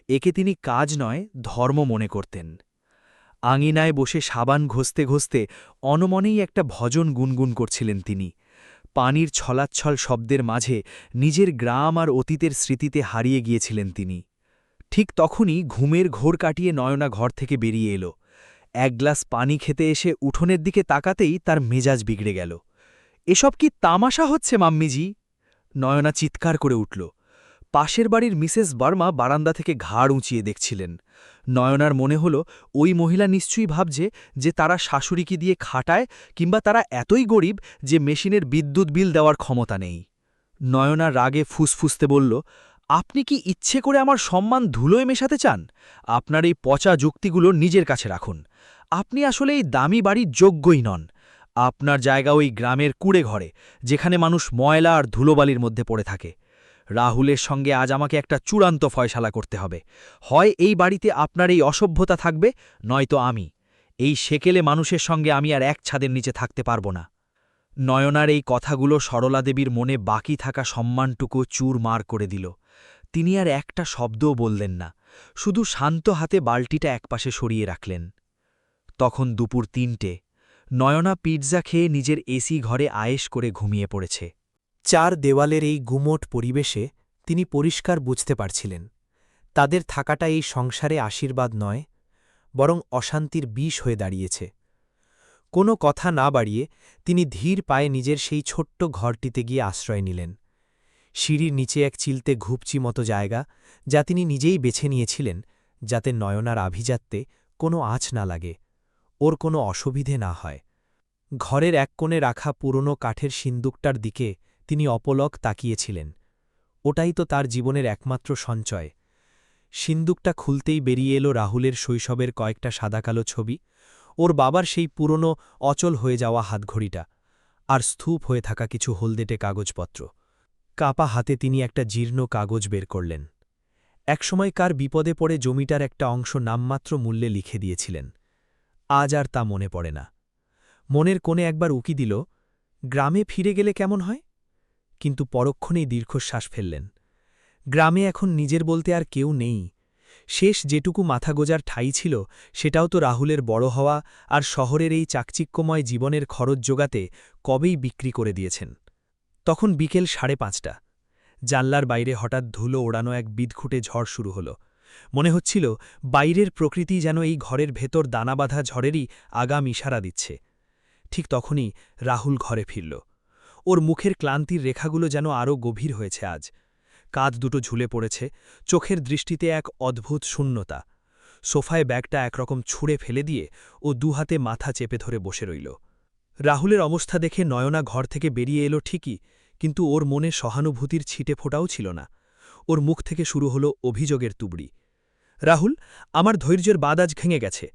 Speaker 4: একে তিনি কাজ নয় ধর্ম মনে করতেন। আঙিনায় বসে সাবান ঘষতে ঘষতে অনমনেই একটা ভজন গুনগুন করছিলেন তিনি। পানির ছলাচ্ছল শব্দের মাঝে নিজের গ্রাম আর অতীতের স্মৃতিতে হারিয়ে গিয়েছিলেন তিনি। ঠিক তখনই ঘুমের ঘোর কাটিয়ে নয়না ঘর থেকে বেরিয়ে এলো। এক গ্লাস পানি খেতে এসে উঠোনের দিকে তাকাতেই তার মেজাজ বিগড়ে গেল। এসব কি তামাশা হচ্ছে মাম্মিজি? নয়না চিৎকার করে উঠল। পাশের বাড়ির মিসেস বার্মা বারান্দা থেকে ঘাড় উঁচিয়ে দেখছিলেন। নয়নার মনে হল ওই মহিলা নিশ্চয়ই ভাবছে যে তারা শাশুড়িকে দিয়ে খাটায়, কিংবা তারা এতই গরিব যে মেশিনের বিদ্যুৎ বিল দেওয়ার ক্ষমতা নেই। নয়না রাগে ফুসফুসতে বলল, আপনি কি ইচ্ছে করে আমার সম্মান ধুলোয় মেশাতে চান? আপনার এই পচা যুক্তিগুলো নিজের কাছে রাখুন। আপনি আসলে এই দামি বাড়ির যোগ্যই নন। আপনার জায়গা ওই গ্রামের কুড়ে ঘরে, যেখানে মানুষ ময়লা আর ধুলোবালির মধ্যে পড়ে থাকে। রাহুলের সঙ্গে আজ আমাকে একটা চূড়ান্ত ফয়সালা করতে হবে। হয় এই বাড়িতে আপনার এই অসভ্যতা থাকবে, নয়তো আমি। এই সেকেলে মানুষের সঙ্গে আমি আর এক ছাদের নিচে থাকতে পারব না। নয়নার এই কথাগুলো সরলাদেবীর মনে বাকি থাকা সম্মানটুকু চুরমার করে দিল। তিনি আর একটা শব্দও বললেন না, শুধু শান্ত হাতে বালতিটা একপাশে সরিয়ে রাখলেন। তখন দুপুর ৩টে। নয়না পিৎজা খেয়ে নিজের এসি ঘরে আয়েশ করে ঘুমিয়ে পড়েছে।
Speaker 3: 4 দেওয়ালের এই গুমোট পরিবেশে তিনি পরিষ্কার বুঝতে পারছিলেন, তাদের থাকাটা এই সংসারে আশীর্বাদ নয়, বরং অশান্তির বিষ হয়ে দাঁড়িয়েছে। কোনো কথা না বাড়িয়ে তিনি ধীর পায়ে নিজের সেই ছোট্ট ঘরটিতে গিয়ে আশ্রয় নিলেন। সিঁড়ির নিচে এক চিলতে ঘুপচি মতো জায়গা, যা তিনি নিজেই বেছে নিয়েছিলেন, যাতে নয়নার আভিজাত্যে কোনো আঁচ না লাগে, ওর কোনো অসুবিধে না হয়। ঘরের এক কোণে রাখা পুরনো কাঠের সিন্দুকটার দিকে তিনি অপলক তাকিয়েছিলেন। ওটাই তো তার জীবনের একমাত্র সঞ্চয়। সিন্দুকটা খুলতেই বেরিয়ে এলো রাহুলের শৈশবের কয়েকটা সাদাকালো ছবি, ওর বাবার সেই পুরনো অচল হয়ে যাওয়া হাতঘড়িটা, আর স্তূপ হয়ে থাকা কিছু হলদেটে কাগজপত্র। কাপা হাতে তিনি একটা জীর্ণ কাগজ বের করলেন। একসময় কার বিপদে পড়ে জমিটার একটা অংশ নামমাত্র মূল্যে লিখে দিয়েছিলেন। আজ আর তা মনে পড়ে না। মনের কোণে একবার উকি দিল, গ্রামে ফিরে গেলে কেমন হয়? কিন্তু পরক্ষণেই দীর্ঘশ্বাস ফেললেন। গ্রামে এখন নিজের বলতে আর কেউ নেই। শেষ যেটুকু মাথা গোজার ঠাঁই ছিল, সেটাও তো রাহুলের বড় হওয়া আর শহরের এই চাকচিক্যময় জীবনের খরচ জোগাতে কবেই বিক্রি করে দিয়েছেন। তখন বিকেল 5:30। জানলার বাইরে হঠাৎ ধুলো ওড়ানো এক বিদঘুটে ঝড় শুরু হল। মনে হচ্ছিল বাইরের প্রকৃতি যেন এই ঘরের ভেতর দানাবাঁধা ঝড়েরই আগাম ইশারা দিচ্ছে। ঠিক তখনই রাহুল ঘরে ফিরল। ওর মুখের ক্লান্তির রেখাগুলো যেন আরও গভীর হয়েছে আজ। কাঁধ দুটো ঝুলে পড়েছে, চোখের দৃষ্টিতে এক অদ্ভুত শূন্যতা। সোফায় ব্যাগটা একরকম ছুঁড়ে ফেলে দিয়ে ও দুহাতে মাথা চেপে ধরে বসে রইল। রাহুলের অবস্থা দেখে নয়না ঘর থেকে বেরিয়ে এলো ঠিকই, কিন্তু ওর মনে সহানুভূতির ছিটে ফোটাও ছিল না।
Speaker 5: ওর মুখ থেকে শুরু হলো অভিযোগের তুবড়ি। রাহুল, আমার ধৈর্যের বাদ আজ ভেঙে গেছে।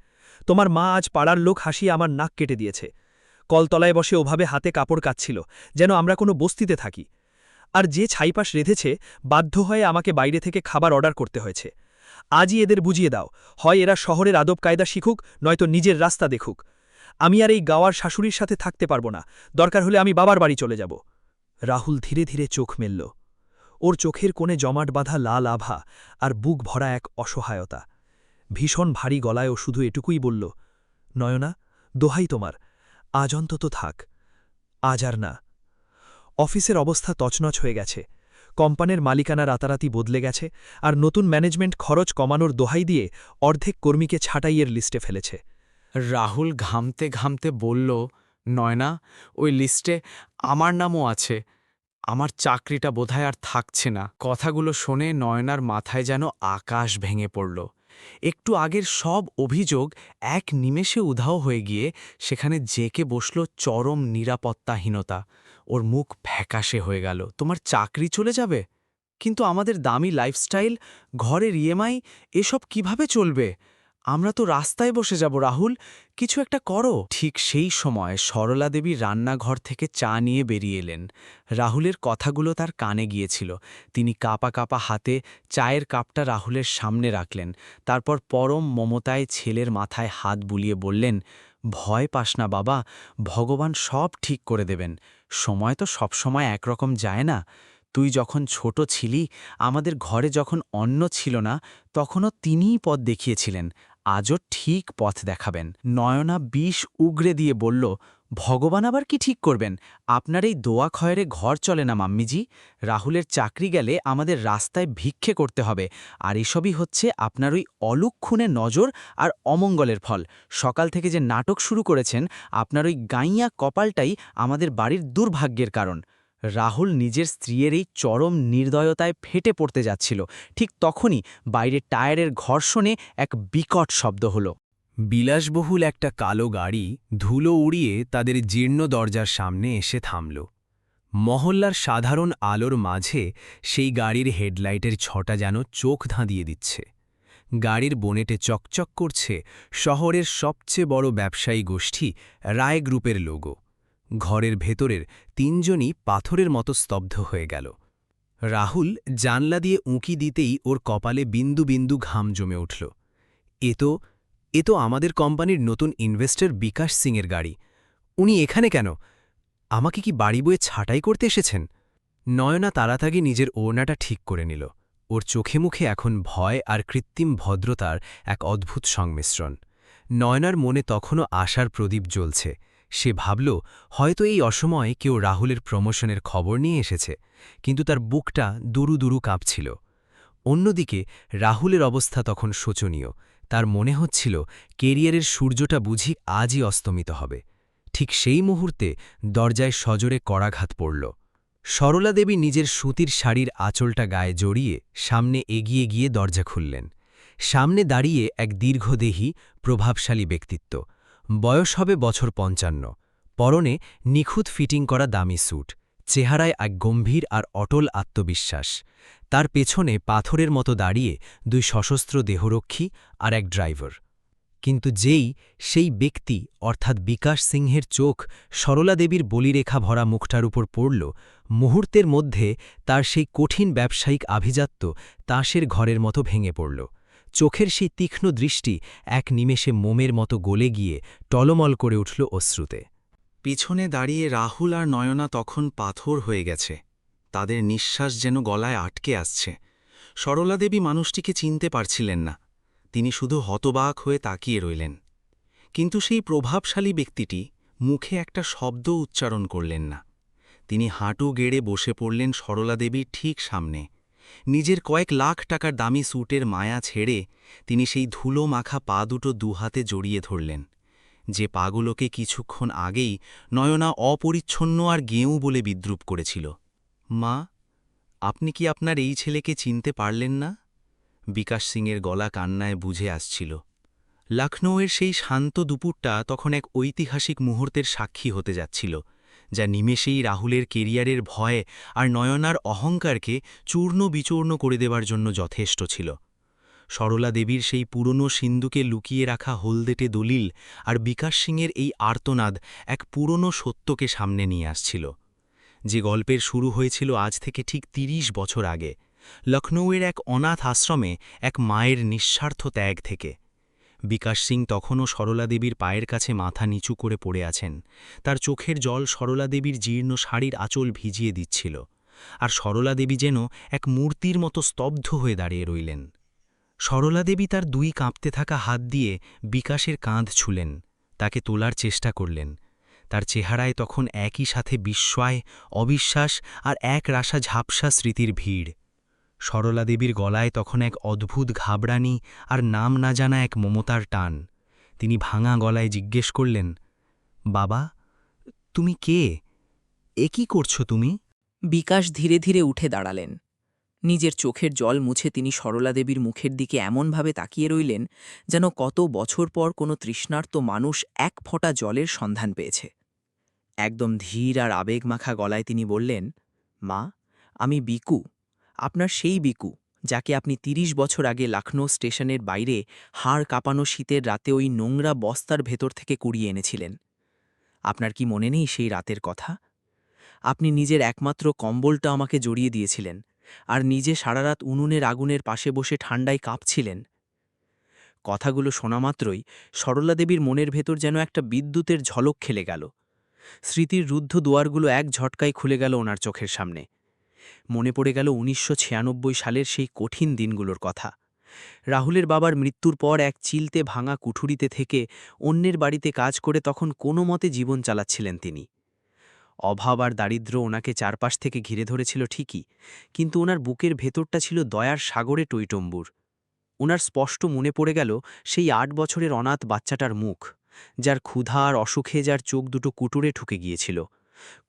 Speaker 5: তোমার মা আজ পাড়ার লোক হাসিয়ে আমার নাক কেটে দিয়েছে। কলতলায় বসে ওভাবে হাতে কাপড় কাচ্ছিল, যেন আমরা কোনো বস্তিতে থাকি। আর যে ছাইপাশ রেধেছে, বাধ্য হয়ে আমাকে বাইরে থেকে খাবার অর্ডার করতে হয়েছে। আজই এদের বুঝিয়ে দাও, হয় এরা শহরের আদব কায়দা শিখুক, নয়তো নিজের রাস্তা দেখুক। আমি আর এই গাওয়ার শাশুড়ির সাথে থাকতে পারবো না, দরকার হলে আমি বাবার বাড়ি চলে যাব। রাহুল ধীরে ধীরে চোখ মেলল। ওর চোখের কোণে জমাট বাঁধা লাল আভা আর বুক ভরা এক অসহায়তা। ভীষণ ভারী গলায় ও শুধু এটুকুই বলল, নয়না, দোহাই তোমার, আজ অন্তত থাক। আজ আর না। অফিসের অবস্থা তছনছ হয়ে গেছে। কোম্পানির মালিকানা রাতারাতি বদলে গেছে, আর নতুন ম্যানেজমেন্ট খরচ কমানোর দোহাই দিয়ে অর্ধেক কর্মীকে ছাঁটাইয়ের লিস্টে ফেলেছে।
Speaker 8: রাহুল ঘামতে ঘামতে বলল, নয়না, ওই লিস্টে আমার নামও আছে। আমার চাকরিটা বোধহয় আর থাকছে না। কথাগুলো শুনে নয়নার মাথায় যেন আকাশ ভেঙে পড়ল। একটু আগের সব অভিযোগ এক নিমেষে উধাও হয়ে গিয়ে সেখানে জেকে বসল চরম নিরাপত্তাহীনতা। ওর মুখ ফ্যাকাশে হয়ে গেল। তোমার চাকরি চলে যাবে? কিন্তু আমাদের দামি লাইফস্টাইল, ঘরের ইএমআই, এসব কিভাবে চলবে? আমরা তো রাস্তায় বসে যাব। রাহুল, কিছু একটা করো। ঠিক সেই সময় সরলা দেবী রান্নাঘর থেকে চা নিয়ে বেরিয়ে এলেন। রাহুলের কথাগুলো তার কানে গিয়েছিল। তিনি কাঁপা কাঁপা হাতে চায়ের কাপটা রাহুলের সামনে রাখলেন। তারপর পরম মমতায় ছেলের মাথায় হাত বুলিয়ে বললেন, ভয় পাস না বাবা, ভগবান সব ঠিক করে দেবেন। সময় তো সবসময় একরকম যায় না। তুই যখন ছোট ছিলি, আমাদের ঘরে যখন অন্ন ছিল না, তখনও তিনিই পথ দেখিয়েছিলেন। আজও ঠিক পথ দেখাবেন। নয়না বিষ উগরে দিয়ে বলল, ভগবান আবার কি ঠিক করবেন? আপনার এই দোয়া খয়েরে ঘর চলে না মাম্মিজি। রাহুলের চাকরি গেলে আমাদের রাস্তায় ভিক্ষে করতে হবে, আর এসবই হচ্ছে আপনার ওই অলুক্ষুণে নজর আর অমঙ্গলের ফল। সকাল থেকে যে নাটক শুরু করেছেন, আপনার ওই গাইয়া কপালটাই আমাদের বাড়ির দুর্ভাগ্যের কারণ। রাহুল নিজের স্ত্রীর এই চরম নির্দয়তায় ফেটে পড়তে যাচ্ছিল। ঠিক তখনই বাইরে টায়ারের ঘর্ষণে এক বিকট শব্দ হল।
Speaker 3: বিলাসবহুল একটা কালো গাড়ি ধুলো উড়িয়ে তাদের জীর্ণ দরজার সামনে এসে থামল। মহল্লার সাধারণ আলোর মাঝে সেই গাড়ির হেডলাইটের ছটা যেন চোখ ধাঁধিয়ে দিচ্ছে। গাড়ির বনেটে চকচক করছে শহরের সবচেয়ে বড় ব্যবসায়ী গোষ্ঠী রায় গ্রুপের লোগো। ঘরের ভেতরের তিনজনই পাথরের মতো স্তব্ধ হয়ে গেল। রাহুল জানলা দিয়ে উঁকি দিতেই ওর কপালে বিন্দু বিন্দু ঘাম জমে উঠল। এ তো আমাদের কোম্পানির নতুন ইনভেস্টর বিকাশ সিংয়ের গাড়ি। উনি এখানে কেন? আমাকে কি বাড়ি বয়ে ছাঁটাই করতে এসেছেন? নয়না তাড়াতাড়ি নিজের ওড়নাটা ঠিক করে নিল। ওর চোখে মুখে এখন ভয় আর কৃত্রিম ভদ্রতার এক অদ্ভুত সংমিশ্রণ। নয়নার মনে তখনও আশার প্রদীপ জ্বলছে। সে ভাবল, হয়তো এই অসময়ে কেউ রাহুলের প্রমোশনের খবর নিয়ে এসেছে, কিন্তু তার বুকটা দুরু দুরু কাঁপছিল। অন্যদিকে রাহুলের অবস্থা তখন শোচনীয়। তার মনে হচ্ছিল কেরিয়ারের সূর্যটা বুঝি আজই অস্তমিত হবে। ঠিক সেই মুহূর্তে দরজায় সজোরে কড়াঘাত পড়ল। সরলা দেবী নিজের সুতির শাড়ির আঁচলটা গায়ে জড়িয়ে সামনে এগিয়ে গিয়ে দরজা খুললেন। সামনে দাঁড়িয়ে এক দীর্ঘদেহী, প্রভাবশালী ব্যক্তিত্ব। বয়স হবে বছর ৫৫। পরনে নিখুঁত ফিটিং করা দামি স্যুট, চেহারায় এক গম্ভীর আর অটল আত্মবিশ্বাস। তার পেছনে পাথরের মতো দাঁড়িয়ে দুই সশস্ত্র দেহরক্ষী আর এক ড্রাইভার। কিন্তু সেই ব্যক্তি অর্থাৎ বিকাশ সিংহের চোখ সরলা দেবীর বলিরেখা ভরা মুখটার উপর পড়ল, মুহূর্তের মধ্যে তার সেই কঠিন ব্যবসায়িক আভিজাত্য তাসের ঘরের মতো ভেঙে পড়ল। চোখের সেই তীক্ষ্ণ দৃষ্টি এক নিমেষে মোমের মতো গলে গিয়ে টলমল করে উঠল অশ্রুতে।
Speaker 9: পিছনে দাঁড়িয়ে রাহুল আর নয়না তখন পাথর হয়ে গেছে। তাদের নিঃশ্বাস যেন গলায় আটকে আসছে। সরলা দেবী মানুষটিকে চিনতে পারছিলেন না। তিনি শুধু হতবাক হয়ে তাকিয়ে রইলেন। কিন্তু সেই প্রভাবশালী ব্যক্তিটি মুখে একটা শব্দ উচ্চারণ করলেন না। তিনি হাঁটু গেড়ে বসে পড়লেন সরলা দেবীর ঠিক সামনে। নিজের কয়েক লাখ টাকার দামি স্যুটের মায়া ছেড়ে তিনি সেই ধুলো মাখা পা দুটো দুহাতে জড়িয়ে ধরলেন, যে পাগুলোকে কিছুক্ষণ আগেই নয়না অপরিচ্ছন্ন আর গেঁয়ু বলে বিদ্রুপ করেছিল। মা, আপনি কি আপনার এই ছেলেকে চিনতে পারলেন না? বিকাশ সিংয়ের গলা কান্নায় বুঝে আসছিল। লখনৌয়ের সেই শান্ত দুপুরটা তখন এক ঐতিহাসিক মুহূর্তের সাক্ষী হতে যাচ্ছিল, যা নিমেষেই রাহুলের কেরিয়ারের ভয় আর নয়নার অহংকারকে চূর্ণ বিচূর্ণ করে দেবার জন্য যথেষ্ট ছিল। সরলা দেবীর সেই পুরনো সিন্ধুকে লুকিয়ে রাখা হলদেটে দলিল আর বিকাশ সিংয়ের এই আর্তনাদ এক পুরনো সত্যকে সামনে নিয়ে আসছিল, যে গল্পের শুরু হয়েছিল আজ থেকে ঠিক ৩০ বছর আগে, লখনৌয়ের এক অনাথ আশ্রমে এক মায়ের নিঃস্বার্থ ত্যাগ থেকে। বিকাশ সিং তখনও সরলা দেবীর পায়ের কাছে মাথা নিচু করে পড়ে আছেন, তার চোখের জল সরলা দেবীর জীর্ণ শাড়ির আঁচল ভিজিয়ে দিচ্ছিল, আর সরলা দেবী যেন এক মূর্তির মতো স্তব্ধ হয়ে দাঁড়িয়ে রইলেন। সরলা দেবী তার ২ কাঁপতে থাকা হাত দিয়ে বিকাশের কাঁধ ছুলেন, তাকে তোলার চেষ্টা করলেন। তার চেহারায় তখন একই সাথে বিস্ময়, অবিশ্বাস আর এক রাশা ঝাপসা স্মৃতির ভিড়। সরলা দেবীর গলায় তখন এক অদ্ভুত ঘাবড়ানি আর নাম না জানা এক মমতার টান। তিনি ভাঙা গলায় জিজ্ঞেস করলেন, বাবা, তুমি কে? এ কি করছো তুমি?
Speaker 10: বিকাশ ধীরে ধীরে উঠে দাঁড়ালেন। নিজের চোখের জল মুছে তিনি সরলা দেবীর মুখের দিকে এমনভাবে তাকিয়ে রইলেন যেন কত বছর পর কোনো তৃষ্ণার্ত মানুষ এক ফোঁটা জলের সন্ধান পেয়েছে। একদম ধীর আর আবেগমাখা গলায় তিনি বললেন, মা, আমি বিকু, আপনার সেই বিকু যাকে আপনি ৩০ বছর আগে লখনৌ স্টেশনের বাইরে হাড় কাঁপানো শীতের রাতে ওই নোংরা বস্তার ভেতর থেকে কুড়িয়ে এনেছিলেন। আপনার কি মনে নেই সেই রাতের কথা? আপনি নিজের একমাত্র কম্বলটা আমাকে জড়িয়ে দিয়েছিলেন আর নিজে সারারাত উনুনের আগুনের পাশে বসে ঠান্ডায় কাঁপছিলেন। কথাগুলো শোনামাত্রই সরলা দেবীর মনের ভেতর যেন একটা বিদ্যুতের ঝলক খেলে গেল। স্মৃতির রুদ্ধ দুয়ারগুলো এক ঝটকায় খুলে গেল ওনার চোখের সামনে। মনে পড়ে গেল ১৯৯৬ সালের সেই কঠিন দিনগুলোর কথা। রাহুলের বাবার মৃত্যুর পর এক চিলতে ভাঙা কুঠুরিতে থেকে অন্যের বাড়িতে কাজ করে তখন কোনো মতে জীবন চালাচ্ছিলেন তিনি। অভাব আর দারিদ্র্য ওনাকে চারপাশ থেকে ঘিরে ধরেছিল ঠিকই, কিন্তু ওনার বুকের ভেতরটা ছিল দয়ার সাগরে টইটম্বুর। ওনার স্পষ্ট মনে পড়ে গেল সেই ৮ বছরের অনাথ বাচ্চাটার মুখ, যার ক্ষুধা আর অসুখে যার চোখ দুটো কুটুরে ঠুকে গিয়েছিল,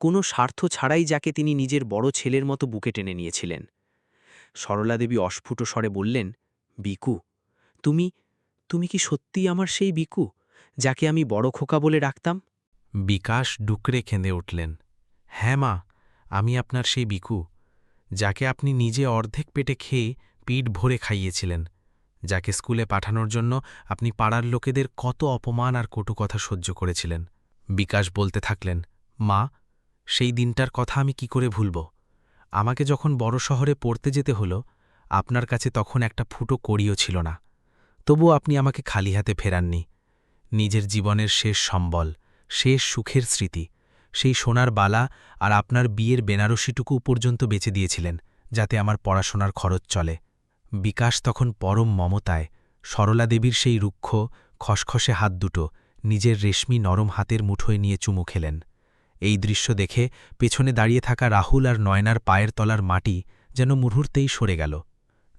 Speaker 10: কোনো স্বার্থ ছাড়াই যাকে তিনি নিজের বড় ছেলের মতো বুকে টেনে নিয়েছিলেন। সরলা দেবী অস্ফুট স্বরে বললেন, বিকু, তুমি কি সত্যিই আমার সেই বিকু, যাকে আমি বড় খোকা বলে ডাকতাম?
Speaker 9: বিকাশ ডুকরে কেঁদে উঠলেন। হ্যাঁ মা, আমি আপনার সেই বিকু, যাকে আপনি নিজে অর্ধেক পেটে খেয়ে পিঠ ভরে খাইয়েছিলেন, যাকে স্কুলে পাঠানোর জন্য আপনি পাড়ার লোকেদের কত অপমান আর কটু কথা সহ্য করেছিলেন। বিকাশ বলতে থাকলেন, মা, সেই দিনটার কথা আমি কি করে ভুলব? আমাকে যখন বড় শহরে পড়তে যেতে হলো, আপনার কাছে তখন একটা ফুটো কড়িও ছিল না, তবু আপনি আমাকে খালি হাতে ফেরাননি। নিজের জীবনের শেষ সম্বল, শেষ সুখের স্মৃতি, সেই সোনার বালা আর আপনার বিয়ের বেনারসিটুকু পর্যন্ত বেচে দিয়েছিলেন, যাতে আমার পড়াশোনার খরচ চলে। বিকাশ তখন পরম মমতায় সরলা দেবীর সেই রুক্ষ খসখসে হাত দুটো নিজের রেশমি নরম হাতের মুঠোয় নিয়ে চুমু খেলেন। এই দৃশ্য দেখে পেছনে দাঁড়িয়ে থাকা রাহুল আর নয়নার পায়ের তলার মাটি যেন মুহূর্তেই সরে গেল।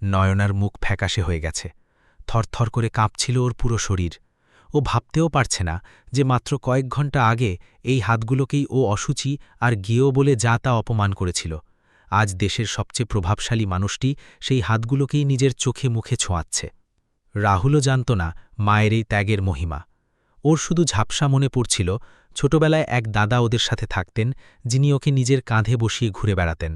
Speaker 9: নয়নার মুখ ফ্যাকাশে হয়ে গেছে, থরথর করে কাঁপছিল ওর পুরো শরীর। ও ভাবতেও পারছে না যে মাত্র কয়েক ঘন্টা আগে এই হাতগুলোকেই ও অসুচি আর গেও বলে যা তা অপমান করেছিল। আজ দেশের সবচেয়ে প্রভাবশালী মানুষটি সেই হাতগুলোকেই নিজের চোখে মুখে ছোঁয়াচ্ছে। রাহুলও জানত না মায়ের এই ত্যাগের মহিমা। ওর শুধু ঝাপসা মনে পড়ছিল ছোটবেলায় এক দাদা ওদের সাথে থাকতেন, যিনি ওকে নিজের কাঁধে বসিয়ে ঘুরে বেড়াতেন।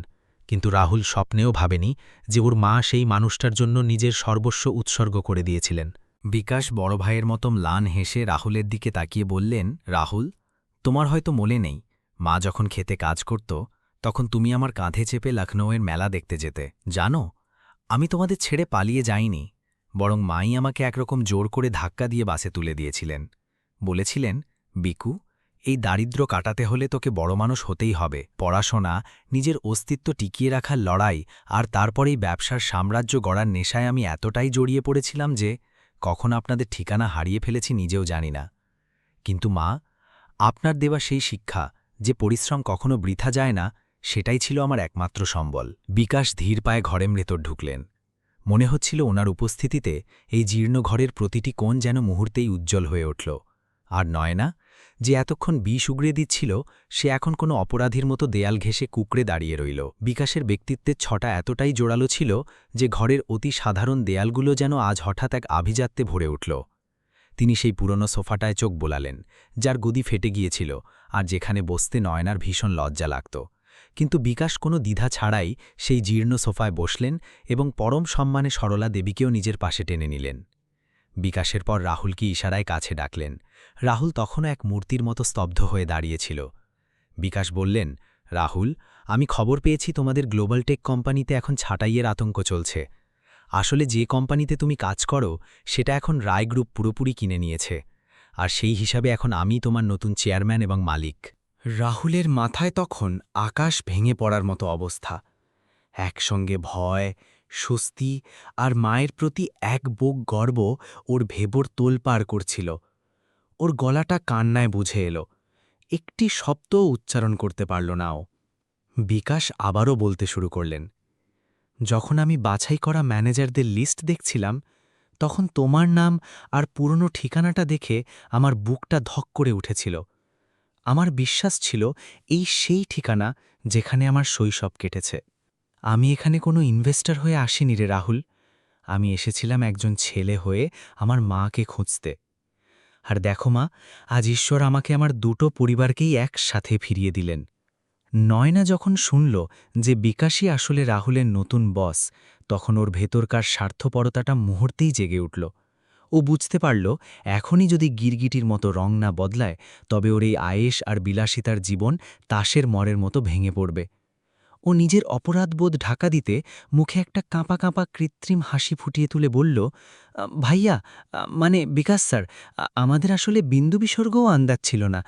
Speaker 9: কিন্তু রাহুল স্বপ্নেও ভাবেনি যে ওর মা সেই মানুষটার জন্য নিজের সর্বস্ব উৎসর্গ করে দিয়েছিলেন।
Speaker 11: বিকাশ বড় ভাইয়ের মতো ম্লান হেসে রাহুলের দিকে তাকিয়ে বললেন, রাহুল, তোমার হয়তো মনে নেই, মা যখন খেতে কাজ করত তখন তুমি আমার কাঁধে চেপে লখনৌয়ের মেলা দেখতে যেতে। জানো, আমি তোমাদের ছেড়ে পালিয়ে যাইনি, বরং মাই আমাকে একরকম জোর করে ধাক্কা দিয়ে বাসে তুলে দিয়েছিলেন। বলেছিলেন, বিকু, এই দারিদ্র্য কাটাতে হলে তোকে বড় মানুষ হতেই হবে। পড়াশোনা, নিজের অস্তিত্ব টিকিয়ে রাখার লড়াই আর তারপরেই ব্যবসার সাম্রাজ্য গড়ার নেশায় আমি এতটাই জড়িয়ে পড়েছিলাম যে কখন আপনাদের ঠিকানা হারিয়ে ফেলেছি নিজেও জানি না। কিন্তু মা, আপনার দেওয়া সেই শিক্ষা যে পরিশ্রম কখনো বৃথা যায় না, সেটাই ছিল আমার একমাত্র সম্বল। বিকাশ ধীর পায়ে ঘরের ভেতর ঢুকলেন। মনে হচ্ছিল ওনার উপস্থিতিতে এই জীর্ণ ঘরের প্রতিটি কোণ যেন মুহূর্তেই উজ্জ্বল হয়ে উঠল। আর নয়না, যে এতক্ষণ বিষ উগড়ে দিচ্ছিল, সে এখন কোনো অপরাধীর মতো দেয়াল ঘেঁষে কুকড়ে দাঁড়িয়ে রইল। বিকাশের ব্যক্তিত্বের ছটা এতটাই জোরালো ছিল যে ঘরের অতি সাধারণ দেয়ালগুলো যেন আজ হঠাৎ এক আভিজাত্যে ভরে উঠল। তিনি সেই পুরনো সোফাটায় চোখ বোলালেন, যার গদি ফেটে গিয়েছিল আর যেখানে বসতে নয়নার ভীষণ লজ্জা লাগত। কিন্তু বিকাশ কোনো দ্বিধা ছাড়াই সেই জীর্ণ সোফায় বসলেন এবং পরম সম্মানে সরলা দেবীকেও নিজের পাশে টেনে নিলেন। বিকাশের পর রাহুলকে ইশারায় কাছে ডাকলেন। রাহুল তখনও এক মূর্তির মতো স্তব্ধ হয়ে দাঁড়িয়েছিল। বিকাশ বললেন, রাহুল, আমি খবর পেয়েছি তোমাদের গ্লোবাল টেক কোম্পানিতে এখন ছাঁটাইয়ের আতঙ্ক চলছে। আসলে যে কোম্পানিতে তুমি কাজ করো সেটা এখন রায় গ্রুপ পুরোপুরি কিনে নিয়েছে, আর সেই হিসাবে এখন আমি তোমার নতুন চেয়ারম্যান এবং মালিক।
Speaker 8: রাহুলের মাথায় তখন আকাশ ভেঙে পড়ার মতো অবস্থা। একসঙ্গে ভয়, স্বস্তি আর মায়ের প্রতি এক বুক গর্ব ওর ভেবর তোলপাড় করছিল। ওর গলাটা কান্নায় বুঝে এলো, একটি শব্দও উচ্চারণ করতে পারল না ও। বিকাশ আবারও বলতে শুরু করলেন, যখন আমি বাছাই করা ম্যানেজারদের লিস্ট দেখছিলাম, তখন তোমার নাম আর পুরনো ঠিকানাটা দেখে আমার বুকটা ধক করে উঠেছিল। আমার বিশ্বাস ছিল এই সেই ঠিকানা যেখানে আমার শৈশব কেটেছে। আমি এখানে কোনো ইনভেস্টর হয়ে আসিনি রে রাহুল, আমি এসেছিলাম একজন ছেলে হয়ে আমার মাকে খুঁজতে। আর দেখো মা, আজ ঈশ্বর আমাকে আমার দুটো পরিবারকেই একসাথে ফিরিয়ে দিলেন। নয়না যখন শুনল যে বিকাশই আসলে রাহুলের নতুন বস, তখন ওর ভেতরকার স্বার্থপরতাটা মুহূর্তেই জেগে উঠল। ও বুঝতে পারল এখনই যদি গিরগিটির মতো রং না বদলায়, তবে ওর এই আয়েশ আর বিলাসিতার জীবন তাসের মরের মতো ভেঙে পড়বে। ও নিজের অপরাধবোধ ঢাকা দিতে মুখে একটা কাঁপা কাঁপা কৃত্রিম হাসি ফুটিয়ে তুলে বলল, ভাইয়া, মানে বিকাশ স্যার, আমাদের আসলে বিন্দু বিসর্গও আন্দাজ ছিল না।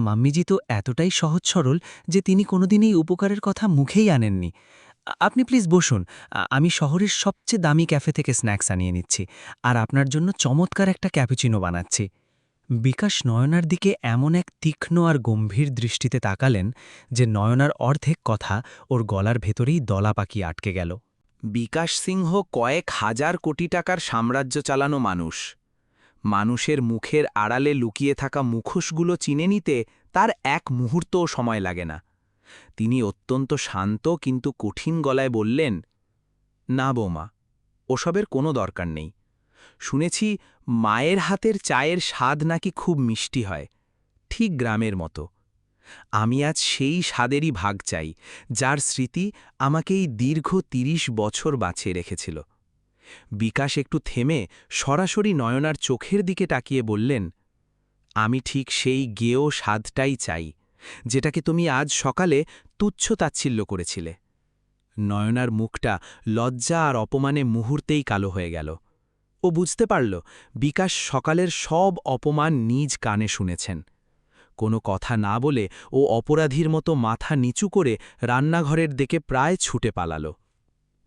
Speaker 8: মাম্মিজি তো এতটাই সহজ সরল যে তিনি কোনোদিনই উপকারের কথা মুখেই আনেননি। আপনি প্লিজ বসুন, আমি শহরের সবচেয়ে দামি ক্যাফে থেকে স্ন্যাক্স আনিয়ে নিচ্ছি, আর আপনার জন্য চমৎকার একটা ক্যাপুচিনো বানাচ্ছি। বিকাশ নয়নার দিকে এমন এক তীক্ষ্ণ আর গম্ভীর দৃষ্টিতে তাকালেন যে নয়নার অর্ধেক কথা ওর গলার ভেতরেই দলা পাকিয়ে আটকে গেল।
Speaker 7: বিকাশ সিংহ কয়েক হাজার কোটি টাকার সাম্রাজ্য চালানো মানুষ। মানুষের মুখের আড়ালে লুকিয়ে থাকা মুখোশগুলো চিনে নিতে তার এক মুহূর্তও সময় লাগে না। তিনি অত্যন্ত শান্ত কিন্তু কঠিন গলায় বললেন, না বৌমা, ওসবের কোনো দরকার নেই। শুনেছি মায়ের হাতের চায়ের স্বাদ নাকি খুব মিষ্টি হয়, ঠিক গ্রামের মতো। আমি আজ সেই স্বাদেরই ভাগ চাই, যার স্মৃতি আমাকে এই দীর্ঘ ৩০ বছর বাঁচিয়ে রেখেছিল। বিকাশ একটু থেমে সরাসরি নয়নার চোখের দিকে তাকিয়ে বললেন, আমি ঠিক সেই গেয় স্বাদটাই চাই, যেটাকে তুমি আজ সকালে তুচ্ছ তাচ্ছিল্য করেছিলে। নয়নার মুখটা লজ্জা আর অপমানে মুহূর্তেই কালো হয়ে গেল। ও বুঝতে পারল বিকাশ সকালের সব অপমান নিজ কানে শুনেছেন। কোনো কথা না বলে ও অপরাধীর মতো মাথা নিচু করে রান্নাঘরের দিকে প্রায় ছুটে পালাল।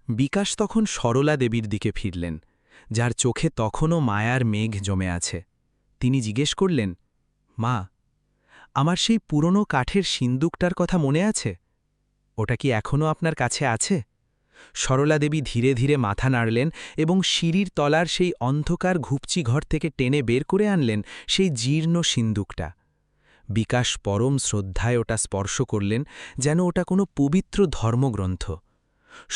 Speaker 7: বিকাশ তখন সরলা দেবীর দিকে ফিরলেন, যার চোখে তখনও মায়ার মেঘ জমে আছে। তিনি জিজ্ঞেস করলেন, মা, আমার সেই পুরনো কাঠের সিন্দুকটার কথা মনে আছে? ওটা কি এখনও আপনার কাছে আছে? সরলা দেবী ধীরে ধীরে মাথা নাড়লেন এবং সিঁড়ির তলার সেই অন্ধকার ঘুপচি ঘর থেকে টেনে বের করে আনলেন সেই জীর্ণ সিন্দুকটা। বিকাশ পরম শ্রদ্ধায় ওটা স্পর্শ করলেন, যেন ওটা কোনো পবিত্র ধর্মগ্রন্থ।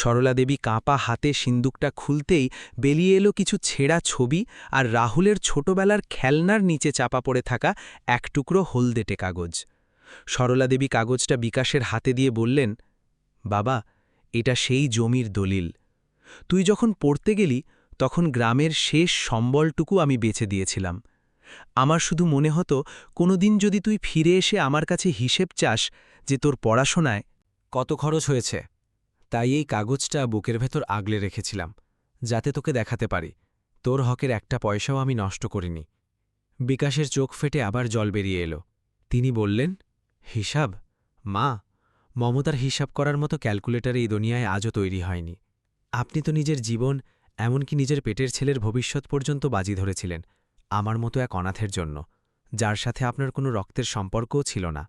Speaker 7: সরলা দেবী কাঁপা হাতে সিন্দুকটা খুলতেই বেরিয়ে এলো কিছু ছেঁড়া ছবি আর রাহুলের ছোটবেলার খেলনার নিচে চাপা পড়ে থাকা এক টুকরো হলদেটে কাগজ। সরলা দেবী কাগজটা বিকাশের হাতে দিয়ে বললেন, বাবা, এটা সেই জমির দলিল। তুই যখন পড়তে গেলি তখন গ্রামের শেষ সম্বলটুকু আমি বেচে দিয়েছিলাম। আমার শুধু মনে হতো কোনোদিন যদি তুই ফিরে এসে আমার কাছে হিসেব চাস যে তোর পড়াশোনায়
Speaker 8: কত খরচ হয়েছে, তাই এই কাগজটা বুকের ভেতর আগলে রেখেছিলাম, যাতে তোকে দেখাতে পারি তোর হকের একটা পয়সাও আমি নষ্ট করিনি। বিকাশের চোখ ফেটে আবার জল বেরিয়ে এলো। তিনি বললেন, হিসাব? মা, মমতার হিসাব করার মতো ক্যালকুলেটর এই দুনিয়ায় আজও তৈরি হয়নি। আপনি তো নিজের জীবন, এমনকি নিজের পেটের ছেলের ভবিষ্যৎ পর্যন্ত বাজি ধরেছিলেন আমার মতো এক অনাথের জন্য, যার সাথে আপনার কোনো রক্তের সম্পর্কও ছিল না।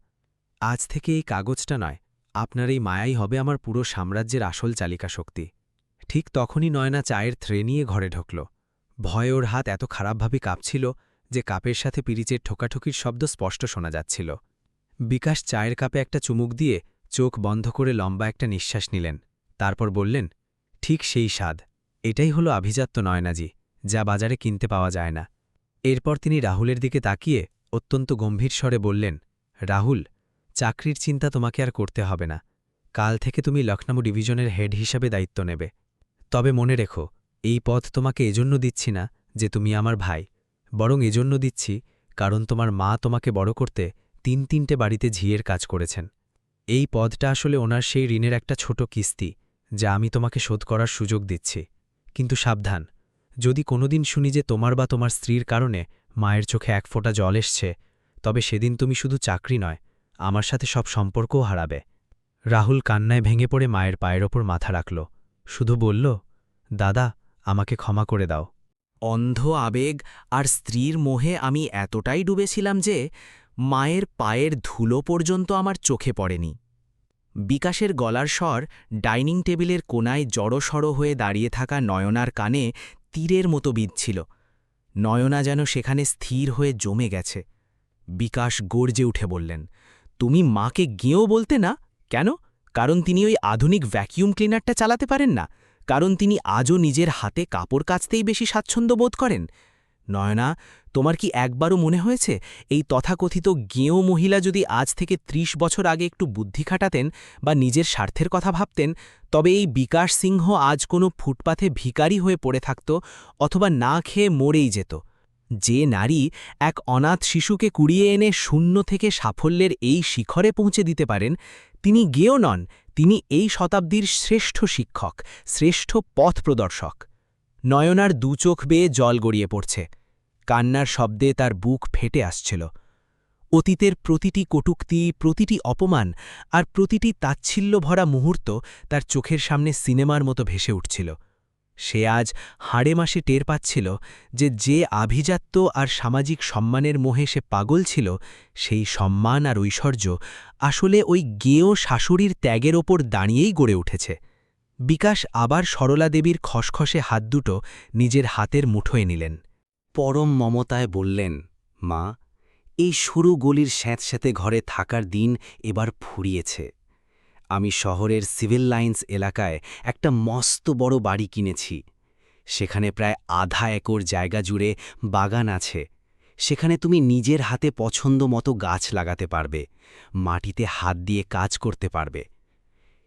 Speaker 8: আজ থেকে এই কাগজটা নয়, আপনার এই মায়াই হবে আমার পুরো সাম্রাজ্যের আসল চালিকা শক্তি। ঠিক তখনই নয়না চায়ের থ্রে নিয়ে ঘরে ঢুকল। ভয়ে ওর হাত এত খারাপভাবে কাঁপছিল যে কাপের সাথে পিরিচের ঠোকাঠুকির শব্দ স্পষ্ট শোনা যাচ্ছিল। বিকাশ চায়ের কাপে একটা চুমুক দিয়ে চোখ বন্ধ করে লম্বা একটা নিঃশ্বাস নিলেন। তারপর বললেন, ঠিক সেই স্বাদ, এটাই হলো আভিজাত্য নয়নাজি, যা বাজারে কিনতে পাওয়া যায় না।
Speaker 3: এরপর তিনি রাহুলের দিকে তাকিয়ে অত্যন্ত গম্ভীর স্বরে বললেন, রাহুল, চাকরির চিন্তা তোমাকে আর করতে হবে না। কাল থেকে তুমি লখনৌ ডিভিশনের হেড হিসাবে দায়িত্ব নেবে। তবে মনে রেখো, এই পদ তোমাকে এজন্য দিচ্ছি না যে তুমি আমার ভাই, বরং এজন্য দিচ্ছি কারণ তোমার মা তোমাকে বড় করতে ৩-৩টে বাড়িতে ঝিয়ের কাজ করেছেন। এই পদটা আসলে ওনার সেই ঋণের একটা ছোট কিস্তি, যা আমি তোমাকে শোধ করার সুযোগ দিচ্ছি। কিন্তু সাবধান, যদি কোনোদিন শুনি যে তোমার বা তোমার স্ত্রীর কারণে মায়ের চোখে এক ফোঁটা জল এসছে, তবে সেদিন তুমি শুধু চাকরি নয়, আমার সাথে সব সম্পর্কও হারাবে। রাহুল কান্নায় ভেঙে পড়ে মায়ের পায়ের ওপর মাথা রাখল, শুধু বলল, দাদা, আমাকে ক্ষমা করে দাও।
Speaker 7: অন্ধ আবেগ আর স্ত্রীর মোহে আমি এতটাই ডুবেছিলাম যে মায়ের পায়ের ধুলো পর্যন্ত আমার চোখে পড়েনি। বিকাশের গলার স্বর ডাইনিং টেবিলের কোনায় জড়সড় হয়ে দাঁড়িয়ে থাকা নয়নার কানে তীরের মতো বিঁধছিল। নয়না যেন সেখানে স্থির হয়ে জমে গেছে। বিকাশ গর্জে উঠে বললেন, তুমি মাকে গিয়েও বলতে না কেন? কারণ তিনি ওই আধুনিক ভ্যাকিউম ক্লিনারটা চালাতে পারেন না? কারণ তিনি আজও নিজের হাতে কাপড় কাচতেই বেশি স্বাচ্ছন্দ্য বোধ করেন? নয়না, তোমার কি একবারও মনে হয়েছে এই তথাকথিত গেঁয়ো মহিলা যদি আজ থেকে ৩০ বছর আগে একটু বুদ্ধি খাটাতেন বা নিজের স্বার্থের কথা ভাবতেন, তবে এই বিকাশ সিংহ আজ কোনো ফুটপাথে ভিখারি হয়ে পড়ে থাকত অথবা না খেয়ে মরেই যেত? যে নারী এক অনাথ শিশুকে কুড়িয়ে এনে শূন্য থেকে সাফল্যের এই শিখরে পৌঁছে দিতে পারেন, তিনি গেঁয়ো নন, তিনি এই শতাব্দীর শ্রেষ্ঠ শিক্ষক, শ্রেষ্ঠ পথ প্রদর্শক। নয়নার দুচোখ বেয়ে জল গড়িয়ে পড়ছে। কান্নার শব্দে তার বুক ফেটে আসছিল। অতীতের প্রতিটি কটূক্তি, প্রতিটি অপমান আর প্রতিটি তাচ্ছিল্য ভরা মুহূর্ত তার চোখের সামনে সিনেমার মতো ভেসে উঠছিল। সে আজ হাড়ে মাসে টের পাচ্ছিল যে আভিজাত্য আর সামাজিক সম্মানের মোহে সে পাগল ছিল, সেই সম্মান আর ঐশ্বর্য আসলে ওই গেঁয়ো শাশুড়ির ত্যাগের ওপর দাঁড়িয়েই গড়ে উঠেছে। বিকাশ আবার সরলা দেবীর খসখসে হাত দুটো নিজের হাতের মুঠোয় নিলেন।
Speaker 11: পরম মমতায় বললেন, মা, এই সরু গলির স্যাঁতস্যাঁতে ঘরে থাকার দিন এবার ফুরিয়েছে। আমি শহরের সিভিল লাইন্স এলাকায় একটা মস্ত বড় বাড়ি কিনেছি। সেখানে প্রায় আধা একর জায়গা জুড়ে বাগান আছে। সেখানে তুমি নিজের হাতে পছন্দ মতো গাছ লাগাতে পারবে, মাটিতে হাত দিয়ে কাজ করতে পারবে।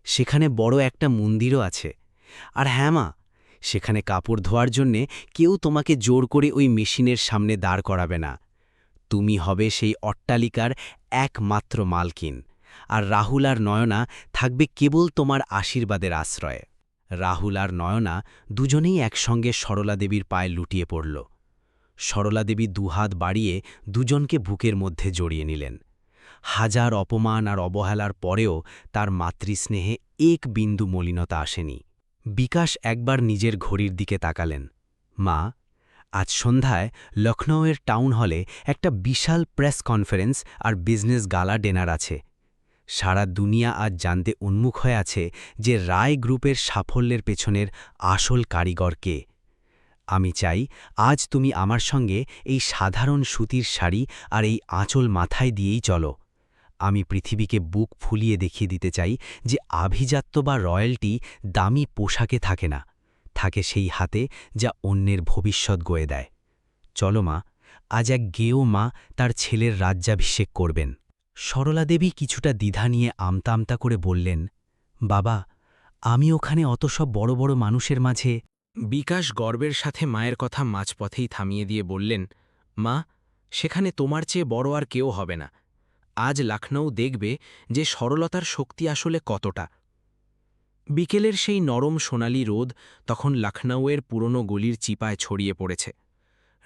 Speaker 11: সেখানে বড় একটা মন্দিরও আছে। আর হ্যাঁ মা, সেখানে কাপড় ধোয়ার জন্যে কেউ তোমাকে জোর করে ওই মেশিনের সামনে দাঁড় করাবে না। তুমি হবে সেই অট্টালিকার একমাত্র মালকিন, আর রাহুল আর নয়না থাকবে কেবল তোমার আশীর্বাদের আশ্রয়ে। রাহুল আর নয়না দুজনেই একসঙ্গে সরলা দেবীর পায়ে লুটিয়ে পড়ল। সরলা দেবী দুহাত বাড়িয়ে দুজনকে বুকের মধ্যে জড়িয়ে নিলেন। হাজার অপমান আর অবহেলার পরেও তার মাতৃস্নেহে এক বিন্দু মলিনতা আসেনি। বিকাশ একবার নিজের ঘড়ির দিকে তাকালেন। মা, আজ সন্ধ্যায় লখনৌয়ের টাউন হলে একটা বিশাল প্রেস কনফারেন্স আর বিজনেস গালা ডিনার আছে। সারা দুনিয়া আজ জানতে উন্মুখ হয়ে আছে যে রায় গ্রুপের সাফল্যের পেছনের আসল কারিগর কে। আমি চাই আজ তুমি আমার সঙ্গে এই সাধারণ সুতির শাড়ি আর এই আঁচল মাথায় দিয়েই চলো। আমি পৃথিবীকে বুক ফুলিয়ে দেখিয়ে দিতে চাই যে আভিজাত্য বা রয়্যালটি দামি পোশাকে থাকে না, থাকে সেই হাতে যা অন্যের ভবিষ্যৎ গয়ে দেয়। চলো মা, আজ এক গেঁয়ো মা তার ছেলের রাজ্যাভিষেক করবেন। সরলা দেবী কিছুটা দ্বিধা নিয়ে আমতা আমতা করে বললেন, বাবা, আমি ওখানে অত সব বড় বড় মানুষের মাঝে।
Speaker 7: বিকাশ গর্বের সাথে মায়ের কথা মাঝপথেই থামিয়ে দিয়ে বললেন, মা, সেখানে তোমার চেয়ে বড় আর কেউ হবে না। আজ লখনৌ দেখবে যে সরলতার শক্তি আসলে কতটা। বিকেলের সেই নরম সোনালি রোদ তখন লখনৌয়ের পুরনো গলির চিপায় ছড়িয়ে পড়েছে।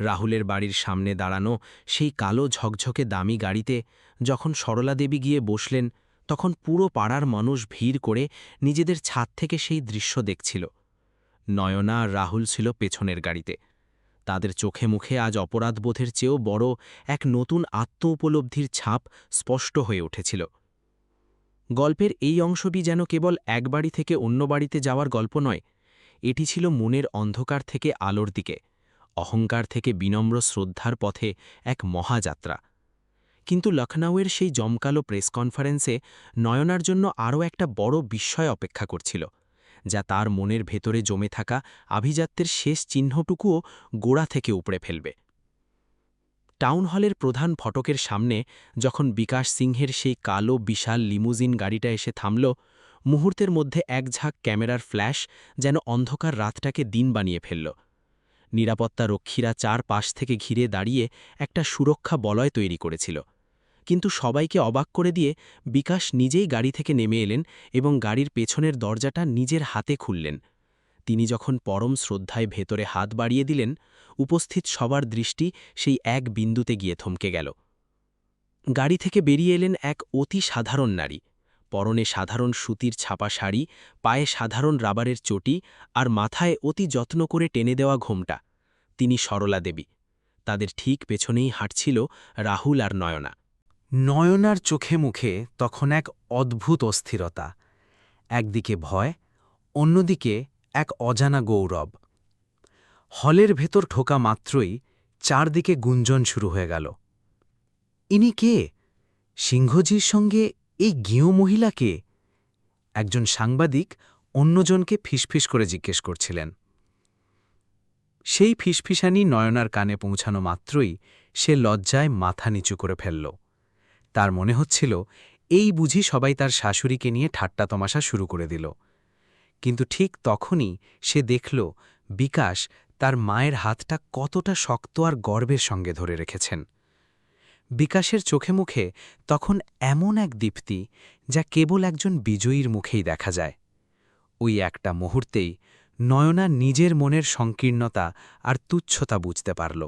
Speaker 7: রাহুলের বাড়ির সামনে দাঁড়ানো সেই কালো ঝকঝকে দামি গাড়িতে যখন সরলা দেবী গিয়ে বসলেন, তখন পুরো পাড়ার মানুষ ভিড় করে নিজেদের ছাদ থেকে সেই দৃশ্য দেখছিল। নয়না আর রাহুল ছিল পেছনের গাড়িতে। তাদের চোখে মুখে আজ অপরাধবোধের চেয়েও বড় এক নতুন আত্ম উপলব্ধির ছাপ স্পষ্ট হয়ে উঠেছিল। গল্পের এই অংশটি যেন কেবল এক বাড়ি থেকে অন্য বাড়িতে যাওয়ার গল্প নয়, এটি ছিল মনের অন্ধকার থেকে আলোর দিকে, অহংকার থেকে বিনম্র শ্রদ্ধার পথে এক মহাযাত্রা। কিন্তু লখনৌয়ের সেই জমকালো প্রেস কনফারেন্সে নয়নার জন্য আরও একটা বড় বিস্ময় অপেক্ষা করছিল, যা তার মনের ভেতরে জমে থাকা আভিজাত্যের শেষ চিহ্নটুকুও গোড়া থেকে উপড়ে ফেলবে।
Speaker 3: টাউন হলের প্রধান ফটকের সামনে যখন বিকাশ সিংহের সেই কালো বিশাল লিমুজিন গাড়িটা এসে থামল, মুহূর্তের মধ্যে এক ঝাঁক ক্যামেরার ফ্ল্যাশ যেন অন্ধকার রাতটাকে দিন বানিয়ে ফেলল। নিরাপত্তা রক্ষীরা চারপাশ থেকে ঘিরে দাঁড়িয়ে একটা সুরক্ষা বলয় তৈরি করেছিল, কিন্তু সবাইকে অবাক করে দিয়ে বিকাশ নিজেই গাড়ি থেকে নেমে এলেন এবং গাড়ির পেছনের দরজাটা নিজের হাতে খুললেন। তিনি যখন পরম শ্রদ্ধায় ভেতরে হাত বাড়িয়ে দিলেন, উপস্থিত সবার দৃষ্টি সেই এক বিন্দুতে গিয়ে থমকে গেল। গাড়ি থেকে বেরিয়ে এলেন এক অতি সাধারণ নারী, পরনে সাধারণ সুতির ছাপা শাড়ি, পায়ে সাধারণ রাবারের চটি আর মাথায় অতি যত্ন করে টেনে দেওয়া ঘোমটা। তিনি সরলা দেবী। তাদের ঠিক পেছনেই হাঁটছিল রাহুল আর নয়না।
Speaker 11: নয়নার চোখে মুখে তখন এক অদ্ভুত অস্থিরতা, একদিকে ভয়, অন্যদিকে এক অজানা গৌরব। হলের ভেতর ঢোকা মাত্রই চারদিকে গুঞ্জন শুরু হয়ে গেল। ইনি কে? সিংহজির সঙ্গে এই গেঁয়ো মহিলা কে? একজন সাংবাদিক অন্যজনকে ফিসফিস করে জিজ্ঞেস করছিলেন। সেই ফিসফিসানি নয়নার কানে পৌঁছানো মাত্রই সে লজ্জায় মাথা নিচু করে ফেলল। তার মনে হচ্ছিল এই বুঝি সবাই তার শাশুড়িকে নিয়ে ঠাট্টা তমাশা শুরু করে দিল। কিন্তু ঠিক তখনই সে দেখল বিকাশ তার মায়ের হাতটা কতটা শক্ত আর গর্বের সঙ্গে ধরে রেখেছেন। বিকাশের চোখে মুখে তখন এমন এক দীপ্তি যা কেবল একজন বিজয়ীর মুখেই দেখা যায়। ওই একটা মুহূর্তেই নয়না নিজের মনের সংকীর্ণতা আর তুচ্ছতা বুঝতে পারল।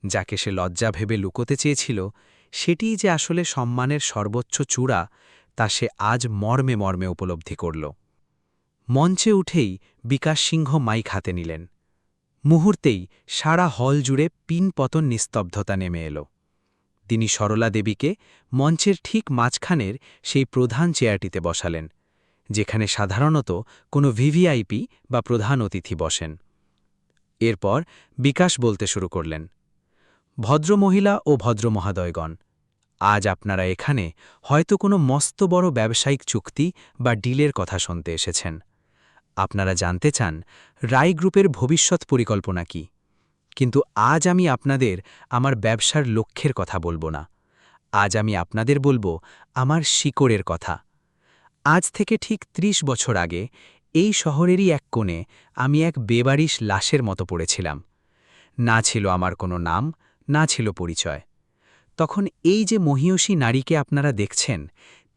Speaker 11: যাকে সে লজ্জা ভেবে লুকোতে চেয়েছিল, সেটিই যে আসলে সম্মানের সর্বোচ্চ চূড়া, তা সে আজ মর্মে মর্মে উপলব্ধি করল। মঞ্চে উঠেই বিকাশ সিংহ মাইক হাতে নিলেন। মুহূর্তেই সারা হল জুড়ে পিনপতন নিস্তব্ধতা নেমে এল। তিনি সরলা দেবীকে মঞ্চের ঠিক মাঝখানের সেই প্রধান চেয়ারটিতে বসালেন, যেখানে সাধারণত কোনো ভিভিআইপি বা প্রধান অতিথি বসেন। এরপর বিকাশ বলতে শুরু করলেন, ভদ্রমহিলা ও ভদ্রমহাদয়গণ, আজ আপনারা এখানে হয়তো কোনো মস্ত বড় ব্যবসায়িক চুক্তি বা ডিলের কথা শুনতে এসেছেন। আপনারা জানতে চান রায় গ্রুপের ভবিষ্যৎ পরিকল্পনা কি। কিন্তু আজ আমি আপনাদের আমার ব্যবসার লক্ষ্যের কথা বলবো না। আজ আমি আপনাদের বলবো আমার শিকড়ের কথা। আজ থেকে ঠিক ৩০ বছর আগে এই শহরেরই এক কোণে আমি এক বেবারিশ লাশের মতো পড়েছিলাম। না ছিল আমার কোনো নাম, না ছিল পরিচয়। তখন এই যে মহীয়সী নারীকে আপনারা দেখছেন,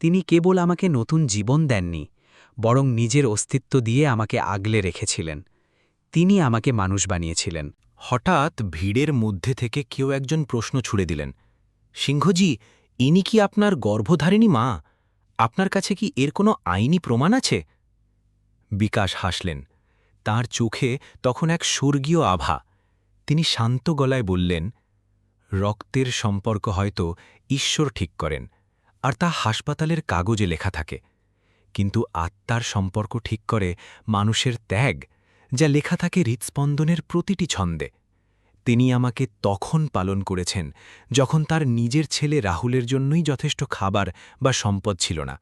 Speaker 11: তিনি কেবল আমাকে নতুন জীবন দেননি, বরং নিজের অস্তিত্ব দিয়ে আমাকে আগলে রেখেছিলেন। তিনি আমাকে মানুষ বানিয়েছিলেন।
Speaker 3: হঠাৎ ভিড়ের মধ্যে থেকে কেউ একজন প্রশ্ন ছুড়ে দিলেন, সিংহজি, ইনি কি আপনার গর্ভধারিণী মা? আপনার কাছে কি এর কোনো আইনি প্রমাণ আছে? বিকাশ হাসলেন। তার চোখে তখন এক স্বর্গীয় আভা। তিনি শান্ত গলায় বললেন, রক্তের সম্পর্ক হয়তো ঈশ্বর ঠিক করেন, আর তা হাসপাতালের কাগজে লেখা থাকে, কিন্তু আত্মার সম্পর্ক ঠিক করে মানুষের ত্যাগ, যা লেখা থাকে হৃৎস্পন্দনের প্রতিটি ছন্দে। তিনি আমাকে তখন পালন করেছেন যখন তার নিজের ছেলে রাহুলের জন্যই যথেষ্ট খাবার বা সম্পদ ছিল না।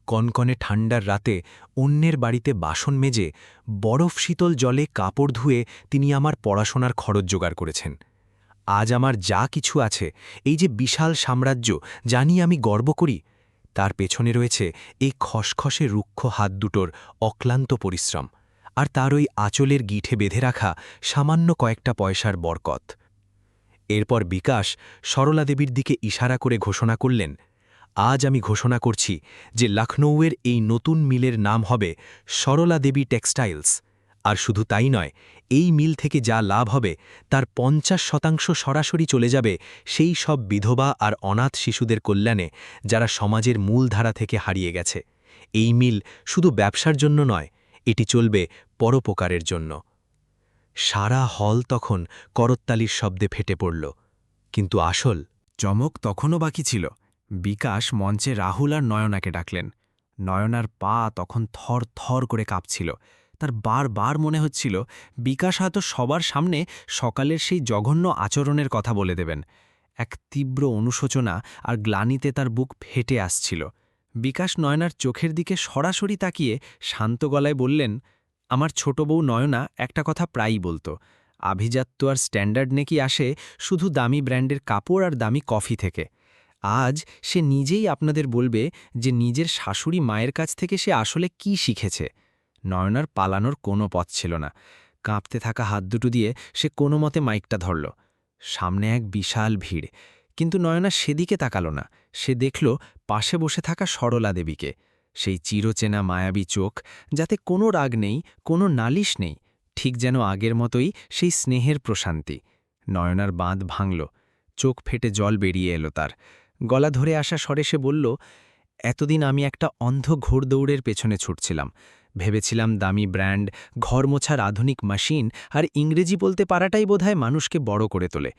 Speaker 3: কনকনে ঠান্ডার রাতে অন্যের বাড়িতে বাসন মেজে বরফ শীতল জলে কাপড় ধুয়ে তিনি আমার পড়াশোনার খরচ জোগাড় করেছেন। আজ আমার যা কিছু আছে, এই যে বিশাল সাম্রাজ্য যা নিয়ে আমি গর্ব করি, তার পেছনে রয়েছে এই খসখসে রুক্ষ হাত দুটোর অক্লান্ত পরিশ্রম, আর তার ওই আঁচলের গিঠে বেঁধে রাখা সামান্য কয়েকটা পয়সার বরকত। এরপর বিকাশ সরলা দেবীর দিকে ইশারা করে ঘোষণা করলেন, আজ আমি ঘোষণা করছি যে লখনৌয়ের এই নতুন মিলের নাম হবে সরলা দেবী টেক্সটাইলস। আর শুধু তাই নয়, এই মিল থেকে যা লাভ হবে তার ৫০% সরাসরি চলে যাবে সেই সব বিধবা আর অনাথ শিশুদের কল্যাণে, যারা সমাজের মূলধারা থেকে হারিয়ে গেছে। এই মিল শুধু ব্যবসার জন্য নয়, এটি চলবে পরোপকারের জন্য। সারা হল তখন করত্তালির শব্দে ফেটে পড়ল। কিন্তু আসল
Speaker 4: চমক তখনও বাকি ছিল। বিকাশ মঞ্চে রাহুল আর নয়নাকে ডাকলেন। নয়নার পা তখন থর থর করে কাঁপছিল। তার বারবার মনে হচ্ছিল বিকাশ হয়তো সবার সামনে সকালের সেই জঘন্য আচরণের কথা বলে দেবেন। এক তীব্র অনুশোচনা আর গ্লানিতে তার বুক ফেটে আসছিল। বিকাশ নয়নার চোখের দিকে সরাসরি তাকিয়ে শান্ত গলায় বললেন, আমার ছোট বউ নয়না একটা কথা প্রায়ই বলতো,
Speaker 6: আভিজাত্য আর স্ট্যান্ডার্ড নাকি আসে শুধু দামি ব্র্যান্ডের কাপড় আর দামি কফি থেকে। আজ সে নিজেই আপনাদের বলবে যে নিজের শাশুড়ি মায়ের কাছ থেকে সে আসলে কি শিখেছে। নয়নার পালানোর কোনো পথ ছিল না। কাঁপতে থাকা হাত দুটো দিয়ে সে কোনো মতে মাইকটা ধরল। সামনে এক বিশাল ভিড়, কিন্তু নয়না সেদিকে তাকাল না। সে দেখল পাশে বসে থাকা সরলা দেবীকে, সেই চিরচেনা মায়াবী চোখ, যাতে কোনো রাগ নেই, কোনো নালিশ নেই, ঠিক যেন আগের মতোই সেই স্নেহের প্রশান্তি। নয়নার বাঁধ ভাঙল, চোখ ফেটে জল বেরিয়ে এলো তার। গলা ধরে আসা স্বরে সে বলল, এতদিন আমি একটা অন্ধ ঘোড়দৌড়ের পেছনে ছুটছিলাম। ভেবেছিলাম দামি ব্র্যান্ড, ঘর মোছার আধুনিক মেশিন আর ইংরেজি বলতে পারাটাই বোধহয় মানুষকে বড় করে তোলে।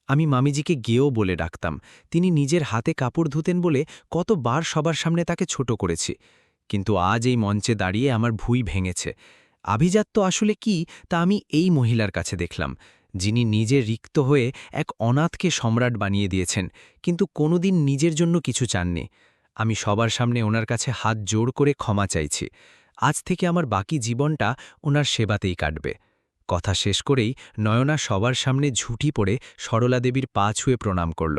Speaker 6: আমি মামিজিকে গেয়েও বলে ডাকতাম। তিনি নিজের হাতে কাপড় ধুতেন বলে কতবার সবার সামনে তাকে ছোট করেছি। কিন্তু আজ এই মঞ্চে দাঁড়িয়ে আমার ভুঁই ভেঙেছে। আভিজাত্য আসলে কি তা আমি এই মহিলার কাছে দেখলাম, যিনি নিজে রিক্ত হয়ে এক অনাথকে সম্রাট বানিয়ে দিয়েছেন, কিন্তু কোনোদিন নিজের জন্য কিছু চাননি। আমি সবার সামনে ওনার কাছে হাত জোড় করে ক্ষমা চাইছি। আজ থেকে আমার বাকি জীবনটা ওনার সেবাতেই কাটবে। কথা শেষ করেই নয়না সবার সামনে ঝুঁটি পড়ে সরলা দেবীর পা ছুঁয়ে প্রণাম করল।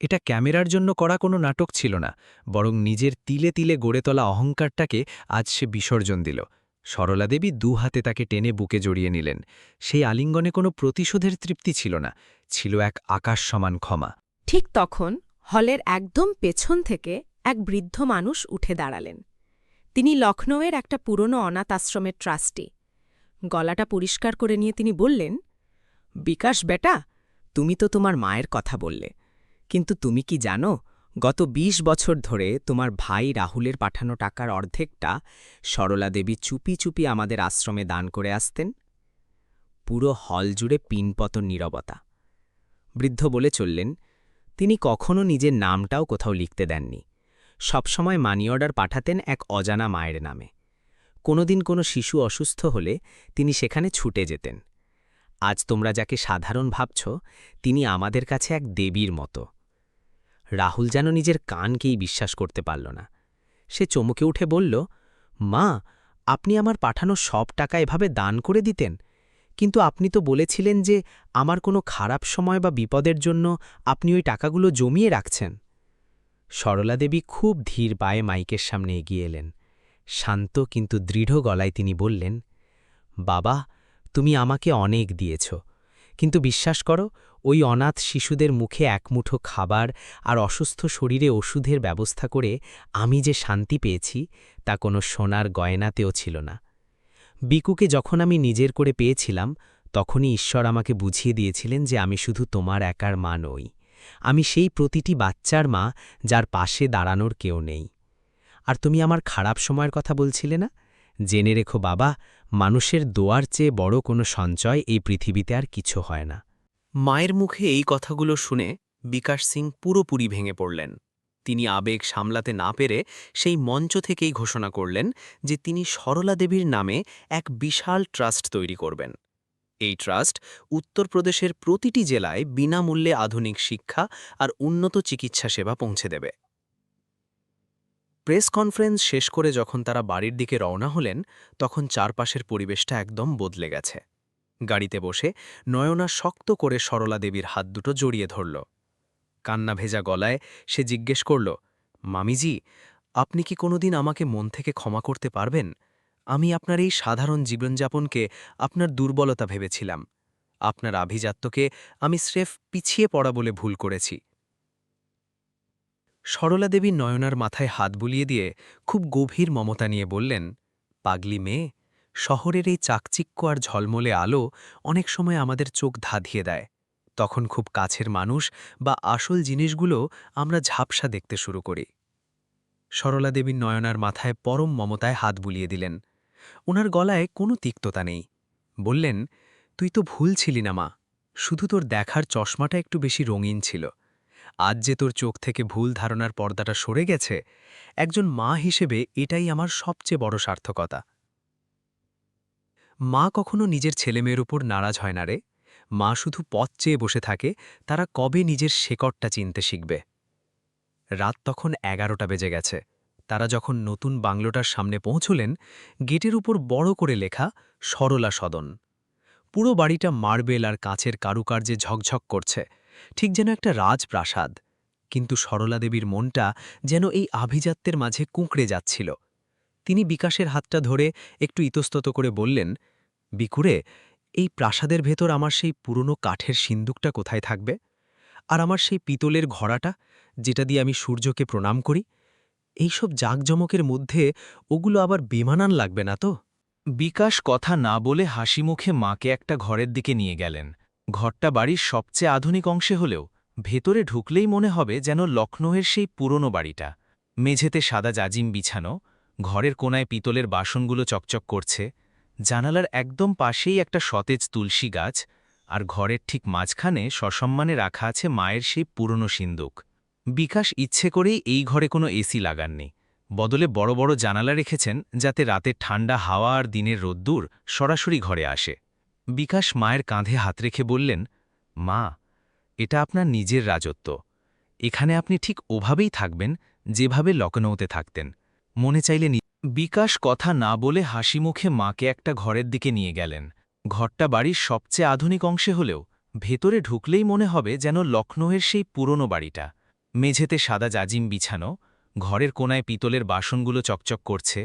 Speaker 6: এটা ক্যামেরার জন্য করা কোনো নাটক ছিল না, বরং নিজের তিলে তিলে গড়ে তোলা অহংকারটাকে আজ সে বিসর্জন দিল। সরলা দেবী দু হাতে তাকে টেনে বুকে জড়িয়ে নিলেন। সেই আলিঙ্গনে কোনো প্রতিশোধের তৃপ্তি ছিল না, ছিল এক আকাশ সমান ক্ষমা।
Speaker 12: ঠিক তখন হলের একদম পেছন থেকে এক বৃদ্ধ মানুষ উঠে দাঁড়ালেন। তিনি লখনৌয়ের একটা পুরনো অনাথ আশ্রমের ট্রাস্টি। গলাটা পরিষ্কার করে নিয়ে তিনি বললেন,
Speaker 7: বিকাশ বেটা, তুমি তো তোমার মায়ের কথা বললে, কিন্তু তুমি কি জানো গত ২০ বছর ধরে তোমার ভাই রাহুলের পাঠানো টাকার অর্ধেকটা সরলা দেবী চুপি চুপি আমাদের আশ্রমে দান করে আসতেন? পুরো হল জুড়ে পিনপতন নীরবতা। বৃদ্ধ বলে চললেন, তিনি কখনো নিজের নামটাও কোথাও লিখতে দেননি। সবসময় মানি অর্ডার পাঠাতেন এক অজানা মায়ের নামে। কোনোদিন কোনো শিশু অসুস্থ হলে তিনি সেখানে ছুটে যেতেন। আজ তোমরা যাকে সাধারণ ভাবছ, তিনি আমাদের কাছে এক দেবীর মতো। রাহুল যেন নিজের কানকেই বিশ্বাস করতে পারল না। সে চমকে উঠে বলল, মা, আপনি আমার পাঠানো সব টাকা এভাবে দান করে দিতেন, কিন্তু আপনি তো বলেছিলেন যে আমার কোনো খারাপ সময় বা বিপদের জন্য আপনি ওই টাকাগুলো জমিয়ে রাখছেন। সরলা দেবী খুব ধীর পায়ে মাইকের সামনে এগিয়ে এলেন। শান্ত কিন্তু দৃঢ় গলায় তিনি বললেন, বাবা, তুমি আমাকে অনেক দিয়েছ, কিন্তু বিশ্বাস করো, ওই অনাথ শিশুদের মুখে এক মুঠো খাবার আর অসুস্থ শরীরে ওষুধের ব্যবস্থা করে আমি যে শান্তি পেয়েছি, তা কোনো সোনার গয়নাতেও ছিল না। বিকুকে যখন আমি নিজের করে পেয়েছিলাম, তখনই ঈশ্বর আমাকে বুঝিয়ে দিয়েছিলেন যে আমি শুধু তোমার একার মা নই, আমি সেই প্রতিটি বাচ্চার মা যার পাশে দাঁড়ানোর কেউ নেই। আর তুমি আমার খারাপ সময়ের কথা বলছিলে না? জেনে রেখো বাবা, মানুষের দোয়ার চেয়ে বড় কোনো সঞ্চয় এই পৃথিবীতে আর কিছু হয় না।
Speaker 3: মায়ের মুখে এই কথাগুলো শুনে বিকাশ সিং পুরোপুরি ভেঙে পড়লেন। তিনি আবেগ সামলাতে না পেরে সেই মঞ্চ থেকেই ঘোষণা করলেন যে তিনি সরলা দেবীর নামে এক বিশাল ট্রাস্ট তৈরি করবেন। এই ট্রাস্ট উত্তরপ্রদেশের প্রতিটি জেলায় বিনামূল্যে আধুনিক শিক্ষা আর উন্নত চিকিৎসা সেবা পৌঁছে দেবে। প্রেস কনফারেন্স শেষ করে যখন তারা বাড়ির দিকে রওনা হলেন, তখন চারপাশের পরিবেশটা একদম বদলে গেছে। গাড়িতে বসে নয়না শক্ত করে সরলা দেবীর হাত দুটো জড়িয়ে ধরল। কান্না ভেজা গলায় সে জিজ্ঞেস করল, মামিজি, আপনি কি কোনোদিন আমাকে মন থেকে ক্ষমা করতে পারবেন? আমি আপনার এই সাধারণ জীবনযাপনকে আপনার দুর্বলতা ভেবেছিলাম। আপনার আভিজাত্যকে আমি স্রেফ পিছিয়ে পড়া বলে ভুল করেছি। সরলা দেবী নয়নার মাথায় হাত বুলিয়ে দিয়ে খুব গভীর মমতা নিয়ে বললেন, পাগলি মেয়ে, শহরের এই চাকচিক্য আর ঝলমলে আলো অনেক সময় আমাদের চোখ ধাঁধিয়ে দেয়। তখন খুব কাছের মানুষ বা আসল জিনিসগুলো আমরা ঝাপসা দেখতে শুরু করি। সরলা দেবী নয়নার মাথায় পরম মমতায় হাত বুলিয়ে দিলেন। ওনার গলায় কোনো তিক্ততা নেই। বললেন, তুই তো ভুল ছিলি না মা, শুধু তোর দেখার চশমাটা একটু বেশি রঙিন ছিল। আজ যে তোর চোখ থেকে ভুল ধারণার পর্দাটা সরে গেছে, একজন মা হিসেবে এটাই আমার সবচেয়ে বড় সার্থকতা। মা কখনো নিজের ছেলেমেয়ের উপর নারাজ হয় না রে। মা শুধু পথ চেয়ে বসে থাকে তারা কবে নিজের শেকড়টা চিনতে শিখবে। রাত তখন 11টা বেজে গেছে। তারা যখন নতুন বাংলোটার সামনে পৌঁছলেন, গেটের উপর বড় করে লেখা সরলা সদন।
Speaker 5: পুরো বাড়িটা মার্বেল আর কাচের কারুকার্যে ঝকঝক করছে, ঠিক যেন একটা রাজপ্রাসাদ। কিন্তু সরলা দেবীর মনটা যেন এই আভিজাত্যের মাঝে কুঁকড়ে যাচ্ছিল। তিনি বিকাশের হাতটা ধরে একটু ইতস্তত করে বললেন, বিকুরে, এই প্রাসাদের ভেতর আমার সেই পুরনো কাঠের সিন্দুকটা কোথায় থাকবে? আর আমার সেই পিতলের ঘড়াটা, যেটা দিয়ে আমি সূর্যকে প্রণাম করি? এইসব জাঁকজমকের মধ্যে ওগুলো আবার বেমানান লাগবে না তো?
Speaker 7: বিকাশ কথা না বলে হাসিমুখে মাকে একটা ঘরের দিকে নিয়ে গেলেন। ঘরটা বাড়ির সবচেয়ে আধুনিক অংশে হলেও ভেতরে ঢুকলেই মনে হবে যেন লখনৌয়ের সেই পুরনো বাড়িটা। মেঝেতে সাদা জাজিম বিছানো, ঘরের কোনায় পিতলের বাসনগুলো চকচক করছে, জানালার একদম পাশেই একটা সতেজ তুলসী গাছ, আর ঘরের ঠিক মাঝখানে সসম্মানে রাখা আছে মায়ের সেই পুরনো সিন্দুক। বিকাশ ইচ্ছে করেই এই ঘরে কোনো এসি লাগাননি, বদলে বড় বড় জানালা রেখেছেন যাতে রাতের ঠান্ডা হাওয়া আর দিনের রোদ্দুর সরাসরি ঘরে আসে। বিকাশ মায়ের কাঁধে হাত রেখে বললেন, মা, এটা আপনার নিজের রাজত্ব। এখানে আপনি ঠিক ওভাবেই থাকবেন যেভাবে লখনৌতে থাকতেন। মনে চাইলে বিকাশ কথা না বলে হাসিমুখে মাকে একটা ঘরের দিকে নিয়ে গেলেন। ঘরটা বাড়ির সবচেয়ে আধুনিক অংশে হলেও ভেতরে ঢুকলেই মনে হবে যেন লখনৌয়ের সেই পুরনো বাড়িটা। মেঝেতে সাদা জাজিম বিছানো, ঘরের কোনায় পিতলের বাসনগুলো চকচক করছে,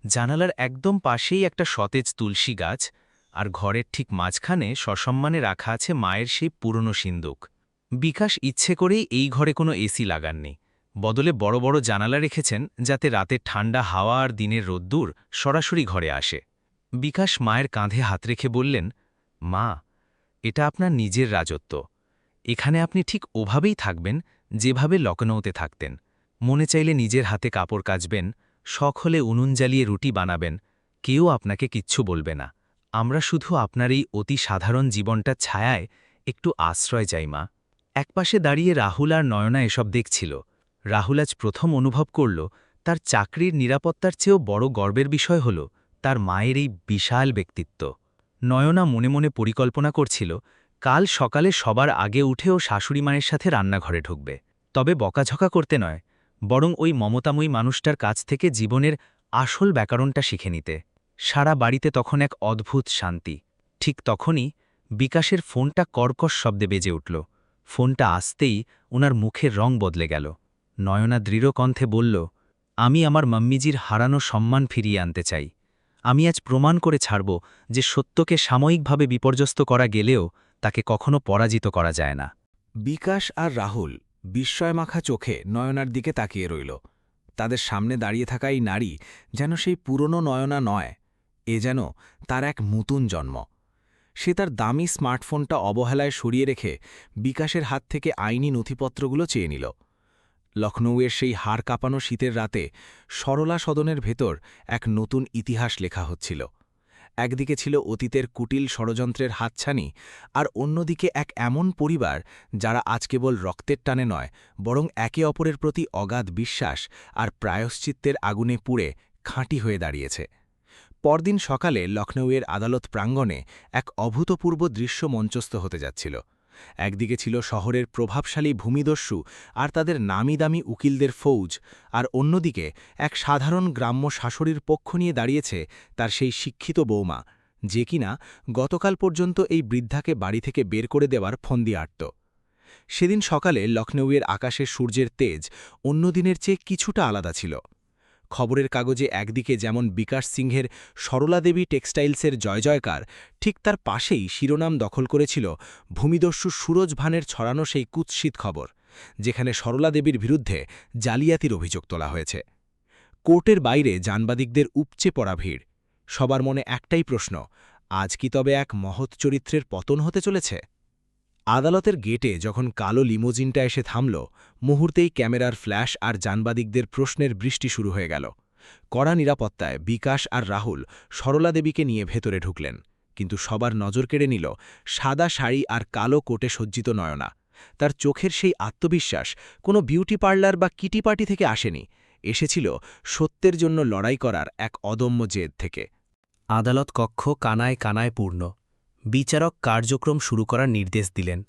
Speaker 7: জানালার একদম পাশেই একটা সতেজ তুলসী গাছ, আর ঘরের ঠিক মাঝখানে সসম্মানে রাখা আছে মায়ের সেই পুরনো সিন্দুক। বিকাশ ইচ্ছে করেই এই ঘরে কোনো এসি লাগাননি, বদলে বড় বড় জানালা রেখেছেন যাতে রাতের ঠান্ডা হাওয়া আর দিনের রোদ্দুর সরাসরি ঘরে আসে। বিকাশ মায়ের কাঁধে হাত রেখে বললেন, মা, এটা আপনার নিজের রাজত্ব। এখানে আপনি ঠিক ওভাবেই থাকবেন যেভাবে লখনৌতে থাকতেন। মনে চাইলে নিজের হাতে কাপড় কাচবেন, শখ হলে উনুন জ্বালিয়ে রুটি বানাবেন, কেউ আপনাকে কিচ্ছু বলবে না। আমরা শুধু আপনার এই অতি সাধারণ জীবনটা ছায়ায় একটু আশ্রয় চাই মা। একপাশে দাঁড়িয়ে রাহুল আর নয়না এসব দেখছিল। রাহুল আজ প্রথম অনুভব করল তার চাকরির নিরাপত্তার চেয়েও বড় গর্বের বিষয় হল তার মায়ের এই বিশাল ব্যক্তিত্ব। নয়না মনে মনে পরিকল্পনা করছিল কাল সকালে সবার আগে উঠেও শাশুড়ি মায়ের সাথে রান্নাঘরে ঢুকবে, তবে বকাঝকা করতে নয়, বরং ওই মমতাময়ী মানুষটার কাছ থেকে জীবনের আসল ব্যাকরণটা শিখে নিতে। সারা বাড়িতে তখন এক অদ্ভুত শান্তি। ঠিক তখনই বিকাশের ফোনটা কর্কশ শব্দে বেজে উঠল। ফোনটা আসতেই ওনার মুখের রং বদলে গেল। নয়না দৃঢ় কণ্ঠে বলল, আমি আমার মাম্মিজির হারানো সম্মান ফিরিয়ে আনতে চাই। আমি আজ প্রমাণ করে ছাড়ব যে সত্যকে সাময়িকভাবে বিপর্যস্ত করা গেলেও তাকে কখনো পরাজিত করা যায় না।
Speaker 3: বিকাশ আর রাহুল বিস্ময়মাখা চোখে নয়নার দিকে তাকিয়ে রইল। তাদের সামনে দাঁড়িয়ে থাকা এই নারী যেন সেই পুরনো নয়না নয়, এ যেন তার এক নতুন জন্ম। সে তার দামি স্মার্টফোনটা অবহেলায় সরিয়ে রেখে বিকাশের হাত থেকে আইনি নথিপত্রগুলো চেয়ে নিল। লখনৌয়ের সেই হাড় কাঁপানো শীতের রাতে সরলা সদনের ভেতর এক নতুন ইতিহাস লেখা হচ্ছিল। একদিকে ছিল অতীতের কুটিল ষড়যন্ত্রের হাতছানি, আর অন্যদিকে এক এমন পরিবার যারা আজ কেবল রক্তের টানে নয়, বরং একে অপরের প্রতি অগাধ বিশ্বাস আর প্রায়শ্চিত্তের আগুনে পুড়ে খাঁটি হয়ে দাঁড়িয়েছে। পরদিন সকালে লখনৌয়ের আদালত প্রাঙ্গণে এক অভূতপূর্ব দৃশ্য মঞ্চস্থ হতে যাচ্ছিল। একদিকে ছিল শহরের প্রভাবশালী ভূমিদস্যু আর তাদের নামিদামি উকিলদের ফৌজ, আর অন্যদিকে এক সাধারণ গ্রাম্য শাশুড়ির পক্ষ নিয়ে দাঁড়িয়েছে তার সেই শিক্ষিত বৌমা, যে কিনা গতকাল পর্যন্ত এই বৃদ্ধাকে বাড়ি থেকে বের করে দেওয়ার ফন্দি আটত। সেদিন সকালে লখনৌয়ের আকাশে সূর্যের তেজ অন্য দিনের চেয়ে কিছুটা আলাদা ছিল। খবরের কাগজে একদিকে যেমন বিকাশ সিংহের সরলা দেবী টেক্সটাইলসের জয়জয়কার, ঠিক তার পাশেই শিরোনাম দখল করেছিল ভূমিদস্যু সুরজ ভানের ছড়ানো সেই কুৎসিত খবর, যেখানে সরলা দেবীর বিরুদ্ধে জালিয়াতির অভিযোগ তোলা হয়েছে। কোর্টের বাইরে জানবাদিকদের উপচে পড়া ভিড়। সবার মনে একটাই প্রশ্ন, আজ কি তবে এক মহৎ চরিত্রের পতন হতে চলেছে? আদালতের গেটে যখন কালো লিমোজিনটা এসে থামল, মুহূর্তেই ক্যামেরার ফ্ল্যাশ আর জানবাদিকদের প্রশ্নের বৃষ্টি শুরু হয়ে গেল। কড়া নিরাপত্তায় বিকাশ আর রাহুল সরলা দেবীকে নিয়ে ভেতরে ঢুকলেন, কিন্তু সবার নজর কেড়ে নিল সাদা শাড়ি আর কালো কোটে সজ্জিত নয়না। তার চোখের সেই আত্মবিশ্বাস কোনো বিউটি পার্লার বা কিটি পার্টি থেকে আসেনি, এসেছিল সত্যের জন্য লড়াই করার এক অদম্য জেদ থেকে।
Speaker 5: আদালত কক্ষ কানায় কানায় পূর্ণ। বিচারক কার্যক্রম শুরু করার নির্দেশ দিলেন।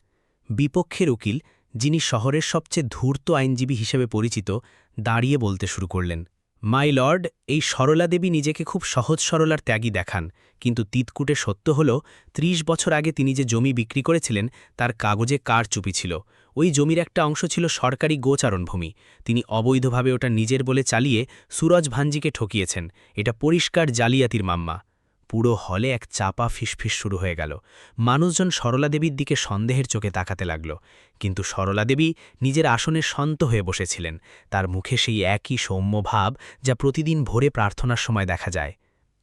Speaker 5: বিপক্ষের উকিল, যিনি শহরের সবচেয়ে ধূর্ত আইনজীবী হিসেবে পরিচিত, দাঁড়িয়ে বলতে শুরু করলেন,
Speaker 3: মাই লর্ড, এই সরলা দেবী নিজেকে খুব সহজ সরলার ত্যাগী দেখান, কিন্তু তিতকুটে সত্য হল ৩০ বছর আগে তিনি যে জমি বিক্রি করেছিলেন তার কাগজে কারচুপি ছিল। ওই জমির একটা অংশ ছিল সরকারি গোচারণভূমি। তিনি অবৈধভাবে ওটা নিজের বলে চালিয়ে সুরজ ভাঞ্জিকে ঠকিয়েছেন। এটা পরিষ্কার জালিয়াতির মাম্মা। পুরো হলে এক চাপা ফিসফিস শুরু হয়ে গেল। মানুষজন সরলা দেবীর দিকে সন্দেহের চোখে তাকাতে লাগল, কিন্তু সরলা দেবী নিজের আসনে শান্ত হয়ে বসেছিলেন। তার মুখে সেই একই সৌম্য ভাব যা প্রতিদিন ভোরে প্রার্থনার সময় দেখা যায়।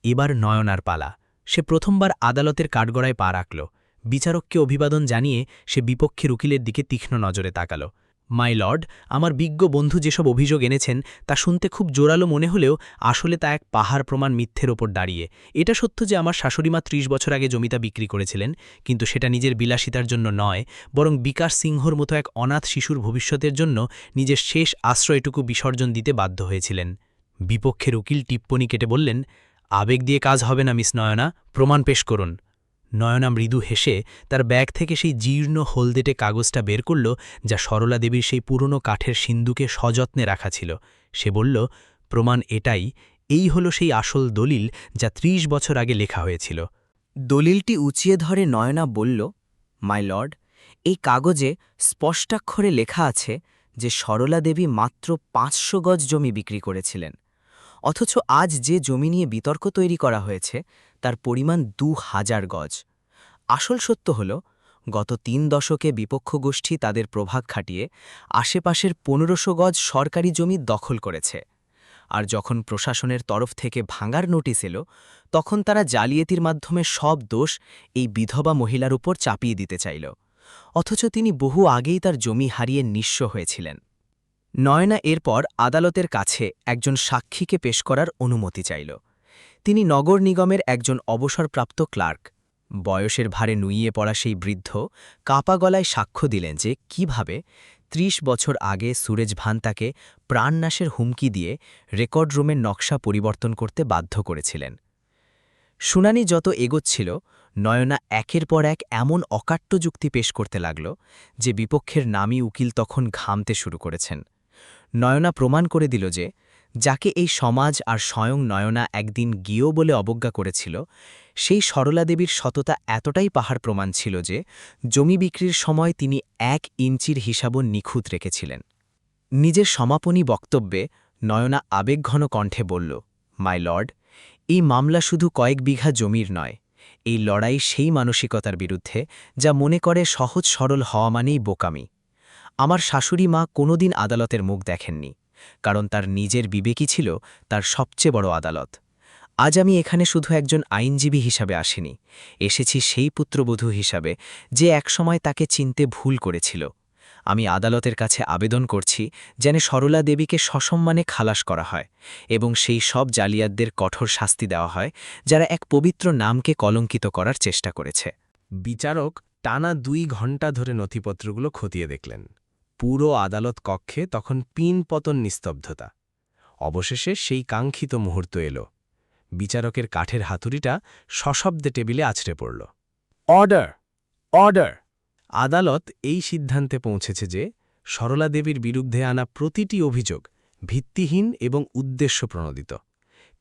Speaker 3: এবার নয়নার পালা। সে প্রথমবার আদালতের কাঠগড়ায় পা রাখল। বিচারককে অভিবাদন জানিয়ে সে বিপক্ষের উকিলের দিকে তীক্ষ্ণ নজরে তাকাল। মাই লর্ড, আমার বিজ্ঞ বন্ধু যেসব অভিযোগ এনেছেন তা শুনতে খুব জোরালো মনে হলেও আসলে তা এক পাহাড় প্রমাণ মিথ্যের ওপর দাঁড়িয়ে। এটা সত্য যে আমার শাশুড়িমা ৩০ বছর আগে জমিটা বিক্রি করেছিলেন, কিন্তু সেটা নিজের বিলাসিতার জন্য নয়, বরং বিকাশ সিংহর মতো এক অনাথ শিশুর ভবিষ্যতের জন্য নিজের শেষ আশ্রয়টুকু বিসর্জন দিতে বাধ্য হয়েছিলেন। বিপক্ষের উকিল টিপ্পনি কেটে বললেন, আবেগ দিয়ে কাজ হবে না মিস নয়না, প্রমাণ পেশ করুন। নয়না মৃদু হেসে তার ব্যাগ থেকে সেই জীর্ণ হলদেটে কাগজটা বের করল, যা সরলা দেবীর সেই পুরনো কাঠের সিন্দুকে সযত্নে রাখা ছিল। সে বলল, প্রমাণ এটাই, এই হলো সেই আসল দলিল যা ৩০ বছর আগে লেখা হয়েছিল।
Speaker 10: দলিলটি উঁচিয়ে ধরে নয়না বলল, মাই লর্ড, এই কাগজে স্পষ্টাক্ষরে লেখা আছে যে সরলা দেবী মাত্র ৫০০ গজ জমি বিক্রি করেছিলেন, অথচ আজ যে জমি নিয়ে বিতর্ক তৈরি করা হয়েছে তার পরিমাণ ২০০০ গজ। আসল সত্য হল, গত ৩ দশকে বিপক্ষ গোষ্ঠী তাদের প্রভাব খাটিয়ে আশেপাশের ১৫০০ গজ সরকারি জমি দখল করেছে। আর যখন প্রশাসনের তরফ থেকে ভাঙার নোটিশ এলো, তখন তারা জালিয়াতির মাধ্যমে সব দোষ এই বিধবা মহিলার উপর চাপিয়ে দিতে চাইল, অথচ তিনি বহু আগেই তার জমি হারিয়ে নিঃস্ব হয়েছিলেন। নয়না এরপর আদালতের কাছে একজন সাক্ষীকে পেশ করার অনুমতি চাইল। তিনি নগর নিগমের একজন অবসরপ্রাপ্ত ক্লার্ক। বয়সের ভারে নুইয়ে পড়া সেই বৃদ্ধ কাপা গলায় সাক্ষ্য দিলেন যে কিভাবে ৩০ বছর আগে সুরেজ ভান তাকে প্রাণনাশের হুমকি দিয়ে রেকর্ড রুমের নকশা পরিবর্তন করতে বাধ্য করেছিলেন। শুনানি যত এগোচ্ছিল, নয়না একের পর এক এমন অকাট্য যুক্তি পেশ করতে লাগল যে বিপক্ষের নামী উকিল তখন ঘামতে শুরু করেছেন। নয়না প্রমাণ করে দিল যে যাকে এই সমাজ আর স্বয়ং নয়না একদিন গিয়েও বলে অবজ্ঞা করেছিল, সেই সরলা দেবীর সততা এতটাই পাহাড় প্রমাণ ছিল যে জমি বিক্রির সময় তিনি ১ ইঞ্চির হিসাবও নিখুঁত রেখেছিলেন। নিজের সমাপনী বক্তব্যে নয়না আবেগঘন কণ্ঠে বলল, মাই লর্ড, এই মামলা শুধু কয়েক বিঘা জমির নয়, এই লড়াই সেই মানসিকতার বিরুদ্ধে যা মনে করে সহজ সরল হওয়া মানেই বোকামি। আমার শাশুড়ি মা কোনোদিন আদালতের মুখ দেখেননি, কারণ তার নিজের বিবেকই ছিল তার সবচেয়ে বড় আদালত। আজ আমি এখানে শুধু একজন আইনজীবী হিসাবে আসিনি, এসেছি সেই পুত্রবধূ হিসাবে যে একসময় তাকে চিনতে ভুল করেছিল। আমি আদালতের কাছে আবেদন করছি যেন সরলা দেবীকে সসম্মানে খালাস করা হয় এবং সেই সব জালিয়াতদের কঠোর শাস্তি দেওয়া হয় যারা এক পবিত্র নামকে কলঙ্কিত করার চেষ্টা করেছে।
Speaker 3: বিচারক টানা ২ ঘণ্টা ধরে নথিপত্রগুলো খতিয়ে দেখলেন। পুরো আদালত কক্ষে তখন পিনপতন নিস্তব্ধতা। অবশেষে সেই কাঙ্ক্ষিত মুহূর্ত এলো। বিচারকের কাঠের হাতুড়িটা সশব্দে টেবিলে আছড়ে পড়ল। অর্ডার! অর্ডার! আদালত এই সিদ্ধান্তে পৌঁছেছে যে সরলা দেবীর বিরুদ্ধে আনা প্রতিটি অভিযোগ ভিত্তিহীন এবং উদ্দেশ্যপ্রণোদিত।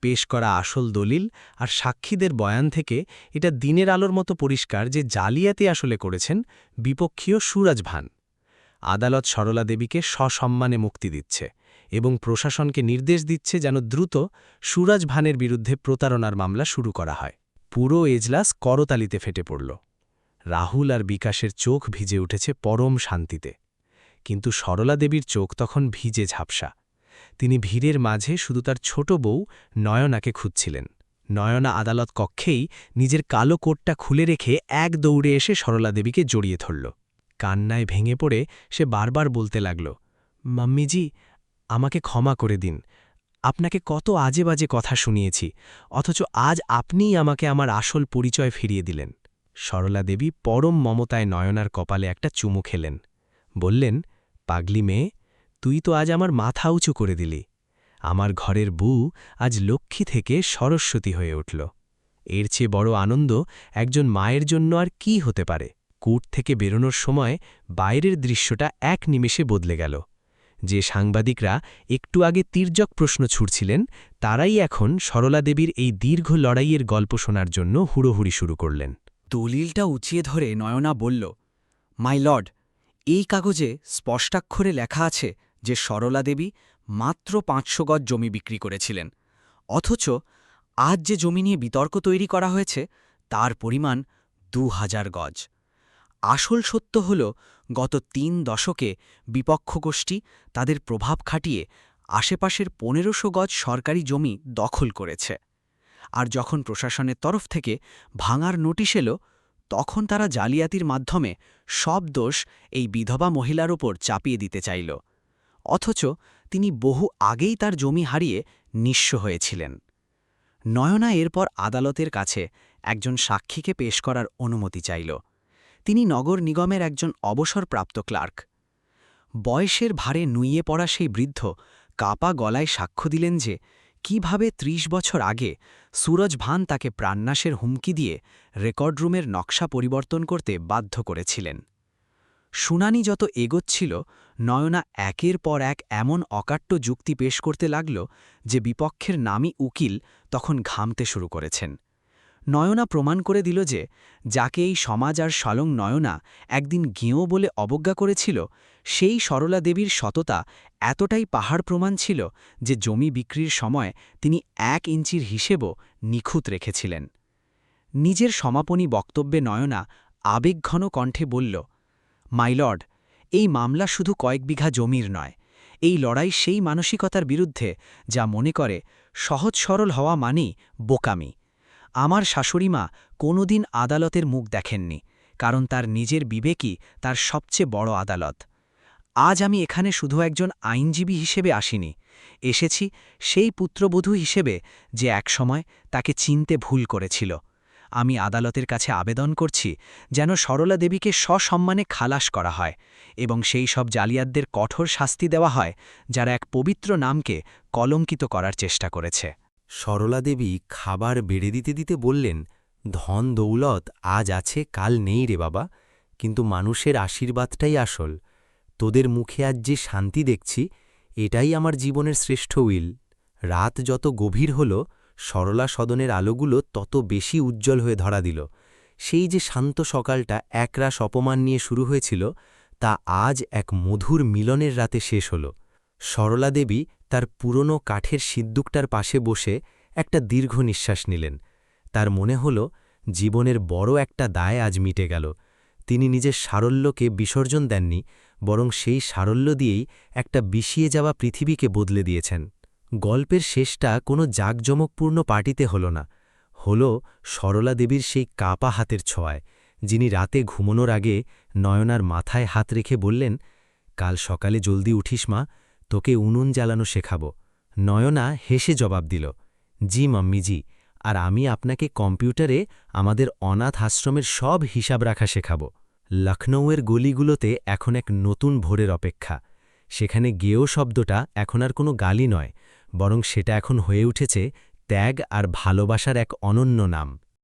Speaker 3: পেশ করা আসল দলিল আর সাক্ষীদের বয়ান থেকে এটা দিনের আলোর মতো পরিষ্কার যে জালিয়াতি আসলে করেছেন বিপক্ষীয় সুরজ ভান। আদালত সরলা দেবীকে সসম্মানে মুক্তি দিচ্ছে এবং প্রশাসনকে নির্দেশ দিচ্ছে যেন দ্রুত সুরজ ভানের বিরুদ্ধে প্রতারণার মামলা শুরু করা হয়। পুরো এজলাস করতালিতে ফেটে পড়ল। রাহুল আর বিকাশের চোখ ভিজে উঠেছে পরম শান্তিতে, কিন্তু সরলা দেবীর চোখ তখন ভিজে ঝাপসা। তিনি ভিড়ের মাঝে শুধু তার ছোট বউ নয়নাকে খুঁজছিলেন। নয়না আদালত কক্ষেই নিজের কালো কোটটা খুলে রেখে এক দৌড়ে এসে সরলা দেবীকে জড়িয়ে ধরল। কান্নায় ভেঙে পড়ে সে বারবার বলতে লাগল, মাম্মিজি, আমাকে ক্ষমা করে দিন। আপনাকে কত আজে বাজে কথা শুনিয়েছি, অথচ আজ আপনিই আমাকে আমার আসল পরিচয় ফিরিয়ে দিলেন। সরলা দেবী পরম মমতায় নয়নার কপালে একটা চুমু খেলেন। বললেন, পাগলি মেয়ে, তুই তো আজ আমার মাথা উঁচু করে দিলি। আমার ঘরের বউ আজ লক্ষ্মী থেকে সরস্বতী হয়ে উঠল। এর চেয়ে বড় আনন্দ একজন মায়ের জন্য আর কি হতে পারে। কোর্ট থেকে বেরোনোর সময় বাইরের দৃশ্যটা এক নিমেষে বদলে গেল। যে সাংবাদিকরা একটু আগে তির্যক প্রশ্ন ছুড়ছিলেন তারাই এখন সরলা দেবীর এই দীর্ঘ লড়াইয়ের গল্প শোনার জন্য হুড়োহুড়ি শুরু করলেন।
Speaker 7: দলিলটা উঁচিয়ে ধরে নয়না বলল, মাই লর্ড, এই কাগজে স্পষ্টাক্ষরে লেখা আছে যে সরলা দেবী মাত্র 500 গজ জমি বিক্রি করেছিলেন, অথচ আজ যে জমি নিয়ে বিতর্ক তৈরি করা হয়েছে তার পরিমাণ 2000 গজ। আসল সত্য হল গত 3 দশকে বিপক্ষ গোষ্ঠী তাদের প্রভাব খাটিয়ে আশেপাশের 1500 গজ সরকারি জমি দখল করেছে। আর যখন প্রশাসনের তরফ থেকে ভাঙার নোটিশ এলো, তখন তারা জালিয়াতির মাধ্যমে সব দোষ এই বিধবা মহিলার ওপর চাপিয়ে দিতে চাইল, অথচ তিনি বহু আগেই তার জমি হারিয়ে নিঃস্ব হয়েছিলেন। নয়না এরপর আদালতের কাছে একজন সাক্ষীকে পেশ করার অনুমতি চাইল। তিনি নগর নিগমের একজন অবসরপ্রাপ্ত ক্লার্ক। বয়সের ভারে নুইয়ে পড়া সেই বৃদ্ধ কাপা গলায় সাক্ষ্য দিলেন যে কিভাবে 30 বছর আগে সুরজ ভান তাকে প্রাণনাশের হুমকি দিয়ে রেকর্ড রুমের নকশা পরিবর্তন করতে বাধ্য করেছিলেন। শুনানি যত এগোচ্ছিল, নয়না একের পর এক এমন অকাট্য যুক্তি পেশ করতে লাগল যে বিপক্ষের নামী উকিল তখন ঘামতে শুরু করেছেন। নয়না প্রমাণ করে দিল যে যাকে এই সমাজ আর স্বয়ং নয়না একদিন গেঁয়ো বলে অবজ্ঞা করেছিল, সেই সরলা দেবীর সততা এতটাই পাহাড় প্রমাণ ছিল যে জমি বিক্রির সময় তিনি 1 ইঞ্চির হিসেবও নিখুঁত রেখেছিলেন। নিজের সমাপনী বক্তব্যে নয়না আবেগঘন কণ্ঠে বলল, মাই লর্ড, এই মামলা শুধু কয়েক বিঘা জমির নয়। এই লড়াই সেই মানসিকতার বিরুদ্ধে যা মনে করে সহজ সরল হওয়া মানেই বোকামি। আমার শাশুড়িমা কোনোদিন আদালতের মুখ দেখেননি, কারণ তার নিজের বিবেকই তার সবচেয়ে বড় আদালত। আজ আমি এখানে শুধু একজন আইনজীবী হিসেবে আসিনি, এসেছি সেই পুত্রবধূ হিসেবে যে একসময় তাকে চিনতে ভুল করেছিল। আমি আদালতের কাছে আবেদন করছি যেন সরলা দেবীকে সসম্মানে খালাস করা হয় এবং সেই সব জালিয়াতদের কঠোর শাস্তি দেওয়া হয় যারা এক পবিত্র নামকে কলঙ্কিত করার চেষ্টা করেছে।
Speaker 3: সরলা দেবী খাবার বেড়ে দিতে দিতে বললেন, ধন দৌলত আজ আছে কাল নেই রে বাবা, কিন্তু মানুষের আশীর্বাদটাই আসল। তোদের মুখে আজ যে শান্তি দেখছি, এটাই আমার জীবনের শ্রেষ্ঠ উইল। রাত যত গভীর হল, সরলা সদনের আলোগুলো তত বেশি উজ্জ্বল হয়ে ধরা দিল। সেই যে শান্ত সকালটা একরাশ অপমান নিয়ে শুরু হয়েছিল, তা আজ এক মধুর মিলনের রাতে শেষ হল। সরলা দেবী তার পুরনো কাঠের সিদ্দুকটার পাশে বসে একটা দীর্ঘ নিঃশ্বাস নিলেন। তার মনে হল জীবনের বড় একটা দায় আজ মিটে গেল। তিনি নিজের সারল্যকে বিসর্জন দেননি, বরং সেই সারল্য দিয়েই একটা বিষিয়ে যাওয়া পৃথিবীকে বদলে দিয়েছেন। গল্পের শেষটা কোনো জাঁকজমকপূর্ণ পার্টিতে হল না, হল সরলা দেবীর সেই কাপা হাতের ছোঁয়ায়, যিনি রাতে ঘুমোনোর আগে নয়নার মাথায় হাত রেখে বললেন, কাল সকালে জলদি উঠিস মা, তোকে উনুন জ্বালানো শেখাব। নয়না হেসে জবাব দিল, জি মাম্মি জি, আর আমি আপনাকে কম্পিউটারে আমাদের অনাথ আশ্রমের সব হিসাব রাখা শেখাব। লখনৌয়ের গলিগুলোতে এখন এক নতুন ভোরের অপেক্ষা। সেখানে গেও শব্দটা এখন আর কোনো গালি নয়, বরং সেটা এখন হয়ে উঠেছে ত্যাগ আর ভালোবাসার এক অনন্য নাম।